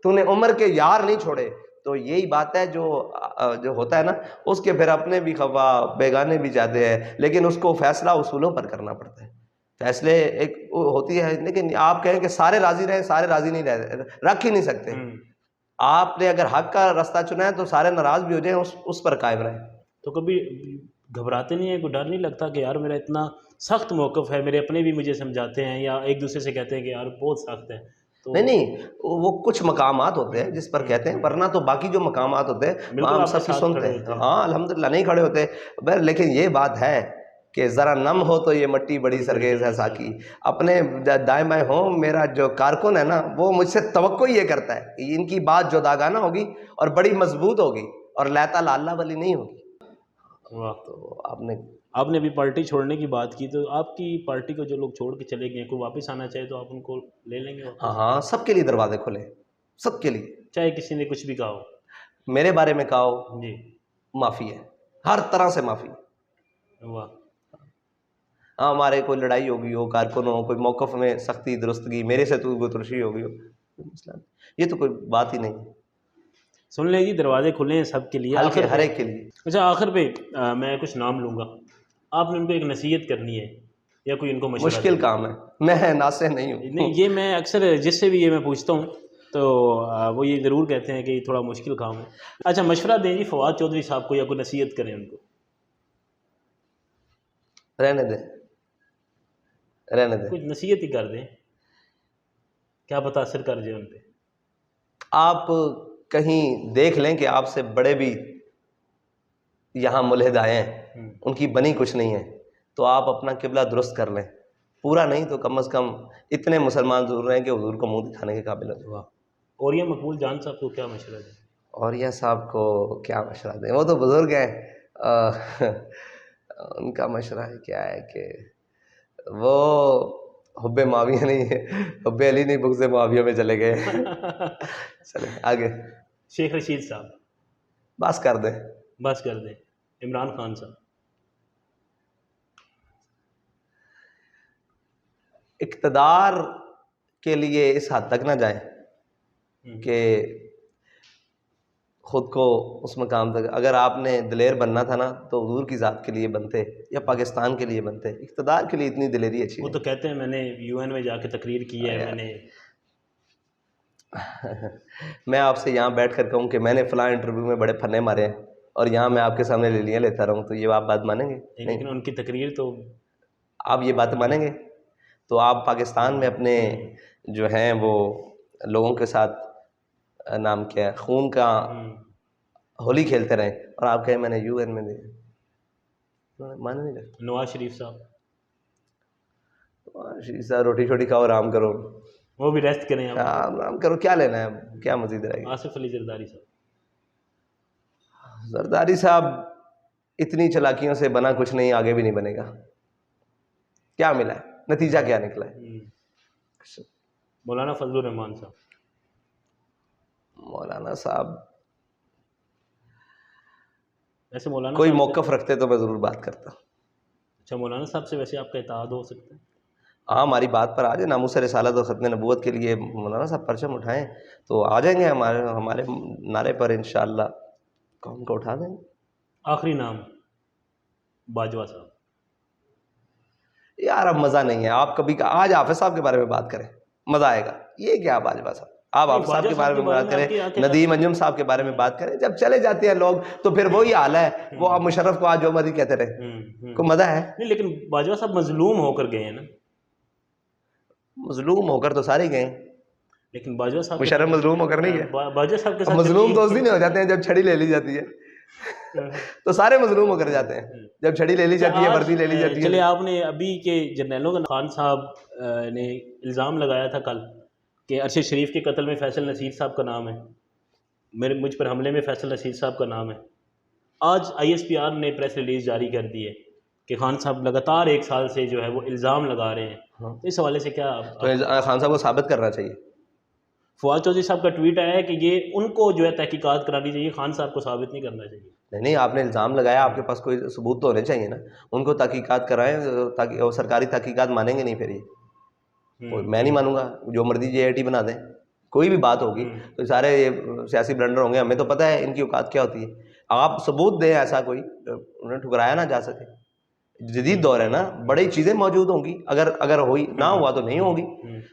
تو نے عمر کے یار نہیں چھوڑے. تو یہی بات ہے جو ہوتا ہے نا، اس کے پھر اپنے بھی خفا بیگانے بھی جاتے ہیں، لیکن اس کو فیصلہ اصولوں پر کرنا پڑتا ہے. فیصلے ایک ہوتی ہے، لیکن آپ کہیں کہ سارے راضی رہیں، سارے راضی نہیں رکھ ہی نہیں سکتے. آپ نے اگر حق کا راستہ چنا ہے تو سارے ناراض بھی ہو جائیں، اس پر قائم رہیں. تو کبھی گھبراتے نہیں ہیں، کوئی ڈر نہیں لگتا کہ یار میرا اتنا سخت موقف ہے، میرے اپنے بھی مجھے سمجھاتے ہیں یا ایک دوسرے سے کہتے ہیں کہ یار بہت سخت ہے؟ تو نہیں وہ کچھ مقامات ہوتے ہیں جس پر کہتے ہیں، ورنہ تو باقی جو مقامات ہوتے ہیں وہاں بالکل ہم آپ کے سب کی ساتھ سنتے کھڑے ہیں. ہوتے ہیں. ہاں الحمدللہ نہیں کھڑے ہوتے. لیکن یہ بات ہے کہ ذرا نم ہو تو یہ مٹی بڑی سرگیز ہے ساکی. اپنے دائیں بائیں ہوں، میرا جو کارکن ہے نا وہ مجھ سے توقع یہ کرتا ہے کہ ان کی بات جداگانہ ہوگی اور بڑی مضبوط ہوگی اور لیتا لالا والی نہیں ہوگی. واہ. تو آپ نے ابھی پارٹی چھوڑنے کی بات کی، تو آپ کی پارٹی کو جو لوگ چھوڑ کے چلے گئے، کوئی واپس آنا چاہے تو آپ ان کو لے لیں گے واپس؟ ہاں سب کے لیے دروازے کھلے، سب کے لیے. چاہے کسی نے کچھ بھی کہا ہو. میرے بارے میں کہا ہو، جی. معافی ہے، ہر طرح سے معافی. واہ. ہاں ہمارے کوئی لڑائی ہوگی ہو، کارکن ہو، کوئی موقف میں سختی درستگی، میرے سے تو گترشی ہوگی ہو، یہ تو کوئی بات ہی نہیں. سن لیں جی، دروازے کھلے ہیں سب کے لیے. ہلکے آخر ہر پہ ایک کے لیے. اچھا، آخر پہ میں کچھ نام لوں گا، آپ نے ان کو ایک نصیحت کرنی ہے یا کوئی ان کو مشورہ مشکل کام ہے، میں ناصح نہیں ہوں. نہیں، یہ میں اکثر جس سے بھی یہ میں پوچھتا ہوں تو وہ یہ ضرور کہتے ہیں کہ یہ تھوڑا مشکل کام ہے. اچھا مشورہ دیں جی فواد چودھری صاحب کو، یا کوئی نصیحت کریں ان کو. رہنے دیں، رہنے دیں. کچھ نصیحت ہی کر دیں، کیا پتہ اثر کر جائے ان پہ. آپ کہیں دیکھ لیں کہ آپ سے بڑے بھی یہاں ملحد آئے ہیں، ان کی بنی کچھ نہیں ہے، تو آپ اپنا قبلہ درست کر لیں. پورا نہیں تو کم از کم اتنے مسلمان ضرور ہیں کہ حضور کو منہ دکھانے کے قابل ہو. واہ. اور یہ مقبول جان صاحب کو کیا مشورہ دیں؟ اور یہ صاحب کو کیا مشورہ دیں، وہ تو بزرگ ہیں. ان کا مشورہ کیا ہے کہ وہ حب معاویہ نہیں ہے، حب علی نہیں، بغض معاویہ میں چلے گئے. چلیں آگے. شیخ رشید صاحب. بس کر دیں. بس کر دیں. عمران خان صاحب. اقتدار کے لیے اس حد تک نہ جائیں کہ خود کو اس مقام تک، اگر آپ نے دلیر بننا تھا نا تو حضور کی ذات کے لیے بنتے یا پاکستان کے لیے بنتے. اقتدار کے لیے اتنی دلیری اچھی وہ تو کہتے ہیں میں نے UN میں جا کے تقریر کی ہے، میں نے. میں آپ سے یہاں بیٹھ کر کہوں کہ میں نے فلاں انٹرویو میں بڑے پھنے مارے ہیں اور یہاں میں آپ کے سامنے لیلیاں لیتا رہوں، تو یہ آپ بات مانیں گے؟ لیکن ان کی تقریر تو آپ یہ بات مانیں گے؟ تو آپ پاکستان میں اپنے جو ہیں وہ لوگوں کے ساتھ نام کیا ہے خون کا ہولی کھیلتے رہیں اور آپ کہیں میں نے UN میں دیا، مانے نہیں لگتا. نواز شریف صاحب. شریف صاحب روٹی چھوٹی کھاؤ، آرام کرو. وہ بھی ریسٹ کریں آپ. آرام کرو، کیا لینا ہے، کیا مزید رہے گی. آصف علی زرداری صاحب. زرداری صاحب اتنی چلاکیوں سے بنا کچھ نہیں، آگے بھی نہیں بنے گا. کیا ملا ہے، نتیجہ کیا نکلا ہے. مولانا فضل الرحمان صاحب. مولانا صاحب ویسے مولانا کوئی صاحب موقف رکھتے تو میں ضرور بات کرتا. اچھا، مولانا صاحب سے ویسے آپ کا اتحاد ہو سکتا ہے؟ ہاں ہماری بات پر آ جائے، ناموس رسالت اور ختم نبوت کے لیے مولانا صاحب پرچم اٹھائیں تو آ جائیں گے ہمارے نعرے پر انشاءاللہ قوم کو اٹھا دیں گے. آخری نام باجوہ صاحب. یار اب مزہ نہیں ہے، آپ کبھی آج حافظ صاحب کے بارے میں بات کریں، مزہ آئے گا. یہ کیا باجوہ صاحب، آپ حافظ صاحب کے بارے میں بات کریں، ندیم انجم صاحب کے بارے میں بات کریں. جب چلے جاتے ہیں لوگ تو پھر وہی حال ہے، وہ آپ مشرف کو آج جو مرضی کہتے رہے، کوئی مزہ ہے؟ نہیں، لیکن باجوہ صاحب مظلوم ہو کر گئے ہیں نا. مظلوم ہو کر تو سارے گئے، لیکن باجوہ صاحب مشرف مظلوم ہو کر نہیں گئے. باجوہ صاحب کے ساتھ مظلوم تو اس دن ہو جاتے ہیں جب چھڑی لے لی جاتی ہے، تو سارے مظلوم ہو کر جاتے ہیں جب چھڑی لے لی جاتی ہے، وردی لے لی جاتی ہے. چلے آپ نے ابھی کے جرنیلوں کا خان صاحب نے الزام لگایا تھا کل کہ ارشد شریف کے قتل میں فیصل نصیر صاحب کا نام ہے، مجھ پر حملے میں فیصل نصیر صاحب کا نام ہے. آج ISPR نے پریس ریلیز جاری کر دی ہے کہ خان صاحب لگاتار 1 سال سے جو ہے وہ الزام لگا رہے ہیں. تو اس حوالے سے کیا تو خان صاحب کو ثابت کرنا چاہیے. فواد چودھری صاحب کا ٹویٹ آیا ہے کہ یہ ان کو جو ہے تحقیقات کرانی چاہیے، خان صاحب کو ثابت نہیں کرنا چاہیے. نہیں، آپ نے الزام لگایا، آپ کے پاس کوئی ثبوت تو ہونے چاہیے نا. ان کو تحقیقات کرائیں، تاکہ وہ سرکاری تحقیقات مانیں گے نہیں. پھر یہ میں نہیں مانوں گا، جو مرضی JIT بنا دیں. کوئی بھی بات ہوگی تو سارے یہ سیاسی بلنڈر ہوں گے، ہمیں تو پتہ ہے ان کی اوقات کیا ہوتی ہے. آپ ثبوت دیں ایسا کوئی انہیں ٹھکرایا نہ جا سکے. جدید دور ہے نا, بڑی چیزیں موجود ہوں گی, اگر ہوئی نہ ہوا تو نہیں ہوگی.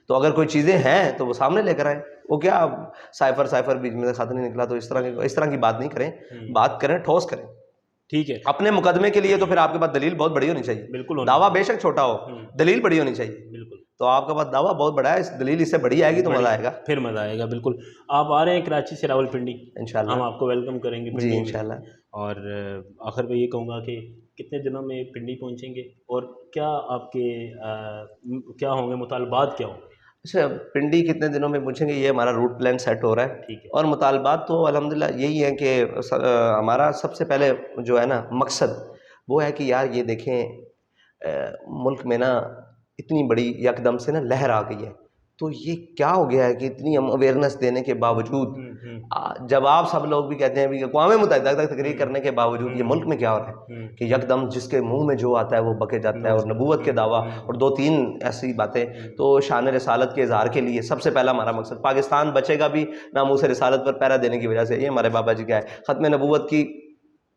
تو اگر کوئی چیزیں ہیں تو وہ سامنے لے کر آئیں. وہ کیا سائفر بیچ میں سے خط نہیں نکلا تو اس طرح کی بات نہیں کریں, بات کریں ٹھوس کریں. ٹھیک ہے. اپنے مقدمے کے لیے تو پھر آپ کے پاس دلیل بہت بڑی ہونی چاہیے. بالکل. دعویٰ بے شک چھوٹا ہو, دلیل بڑی ہونی چاہیے. بالکل. تو آپ کے پاس دعویٰ بہت بڑا ہے, اس دلیل اس سے بڑی آئے گی تو مزہ آئے گا, پھر مزہ آئے گا. بالکل. آپ آ رہے ہیں کراچی سے راولپنڈی, انشاءاللہ ہم آپ کو ویلکم کریں گے جی انشاءاللہ. اور آخر میں یہ کہوں گا کہ کتنے دنوں میں پنڈی پہنچیں گے, اور کیا آپ کے کیا ہوں گے مطالبات, کیا ہوں گے؟ اچھا, پنڈی کتنے دنوں میں پہنچیں گے, یہ ہمارا روٹ پلان سیٹ ہو رہا ہے. ٹھیک ہے. اور مطالبات تو الحمدللہ یہی ہے کہ ہمارا سب سے پہلے جو ہے نا مقصد وہ ہے کہ یار یہ دیکھیں ملک میں نا اتنی بڑی یکدم سے نا لہر آ گئی ہے, تو یہ کیا ہو گیا ہے کہ اتنی ہم اویئرنیس دینے کے باوجود, جب آپ سب لوگ بھی کہتے ہیں بھی اقوام متحدہ تک تقریر کرنے کے باوجود یہ ملک میں کیا ہو رہا ہے کہ یکدم جس کے منہ میں جو آتا ہے وہ بکے جاتا ہے, اور نبوت کے دعویٰ اور 2-3 ایسی باتیں. تو شان رسالت کے اظہار کے لیے سب سے پہلا ہمارا مقصد, پاکستان بچے گا بھی ناموس رسالت پر پہرا دینے کی وجہ سے. یہ ہمارے بابا جی کا ہے, ختم نبوت کی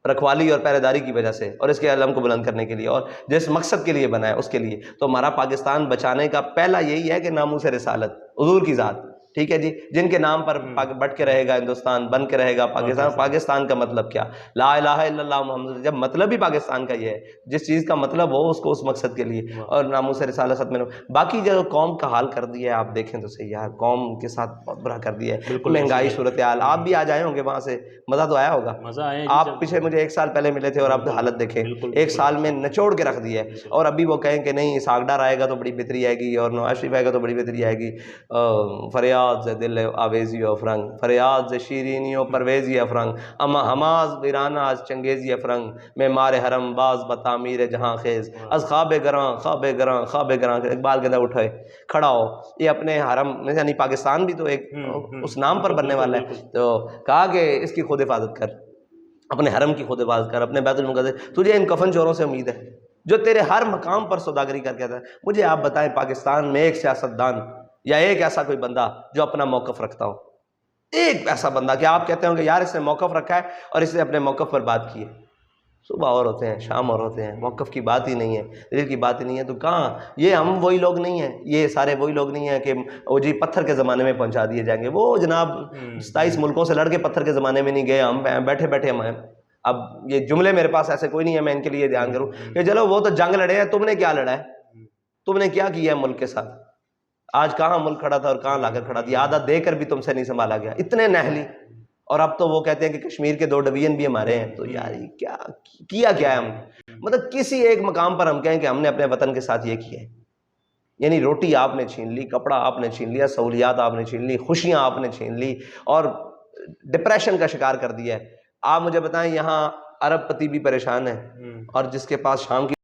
رکھوالی اور پہرے داری کی وجہ سے, اور اس کے علم کو بلند کرنے کے لیے, اور جس مقصد کے لیے بنا ہے اس کے لیے. تو ہمارا پاکستان بچانے کا پہلا یہی ہے کہ ناموس رسالت حضور کی ذات, ٹھیک ہے جی, جن کے نام پر بٹ کے رہے گا ہندوستان, بن کے رہے گا پاکستان. پاکستان کا مطلب کیا, لا الہ الا اللہ محمد, جب مطلب ہی پاکستان کا یہ ہے, جس چیز کا مطلب ہو اس کو اس مقصد کے لیے, اور ناموس رسالت ختم. باقی جو قوم کا حال کر دیا ہے آپ دیکھیں تو صحیح یار, قوم کے ساتھ بہت برا کر دیا ہے, مہنگائی, صورتحال. آپ بھی آ جائے ہوں گے وہاں سے, مزہ تو آیا ہوگا. مزہ آیا. آپ پیچھے مجھے 1 سال پہلے ملے تھے اور آپ حالت دیکھیں, 1 سال میں نچوڑ کے رکھ دیا ہے. اور ابھی وہ کہیں کہ نہیں اسحاق ڈار آئے گا تو بڑی بہتری آئے گی, اور نواز شریف آئے گا تو بڑی بہتری آئے گی. فریاد سے دل آویزی افرنگ, فریاد سے شیرینی و پرویزی افرنگ, اما حماز بیرانہ از چنگیزی افرنگ, میں مار حرم باز بتعمیر جہاں خیز, از خواب گراں خواب گراں خواب گراں. اقبال کہتا ہے اٹھے کھڑا ہو, یہ اپنے حرم یعنی پاکستان بھی تو ایک اس نام پر بننے والا ہے. تو کہا کہ اس کی خود حفاظت کر, اپنے حرم کی خود حفاظت کر, اپنے بیت المقدس. تجھے ان کفن چوروں سے امید ہے جو تیرے ہر مقام پر سوداگری کر کے آتا ہے. مجھے آپ بتائیں پاکستان میں ایک سیاستدان یا ایک ایسا کوئی بندہ جو اپنا موقف رکھتا ہو, ایک ایسا بندہ کہ آپ کہتے ہوں کہ یار اس نے موقف رکھا ہے اور اس نے اپنے موقف پر بات کی ہے. صبح اور ہوتے ہیں, شام اور ہوتے ہیں, موقف کی بات ہی نہیں ہے, دل کی بات ہی نہیں ہے. تو کہاں یہ ہم وہی لوگ نہیں ہیں, یہ سارے وہی لوگ نہیں ہیں کہ وہ جی پتھر کے زمانے میں پہنچا دیے جائیں گے. وہ جناب 27 ملکوں سے لڑ کے پتھر کے زمانے میں نہیں گئے, ہم بیٹھے بیٹھے ہم ہیں. اب یہ جملے میرے پاس ایسے کوئی نہیں ہے میں ان کے لیے دھیان کروں کہ چلو وہ تو جنگ لڑے ہیں, تم نے کیا لڑا ہے, تم نے کیا کیا ہے ملک کے ساتھ. آج کہاں ملک کھڑا تھا اور کہاں لا کر کھڑا دیا, آدھا دے کر بھی تم سے نہیں سنبھالا گیا, اتنے نہلی. اور اب تو وہ کہتے ہیں کہ کشمیر کے 2 ڈویژن بھی ہمارے ہیں. تو یار کیا ہے ہم, مطلب کسی ایک مقام پر ہم کہیں کہ ہم نے اپنے وطن کے ساتھ یہ کیا ہے. یعنی روٹی آپ نے چھین لی, کپڑا آپ نے چھین لیا, سہولیات آپ نے چھین لی, خوشیاں آپ نے چھین لی, اور ڈپریشن کا شکار کر دیا ہے. آپ مجھے بتائیں یہاں ارب پتی بھی پریشان ہے, اور جس کے پاس شام کی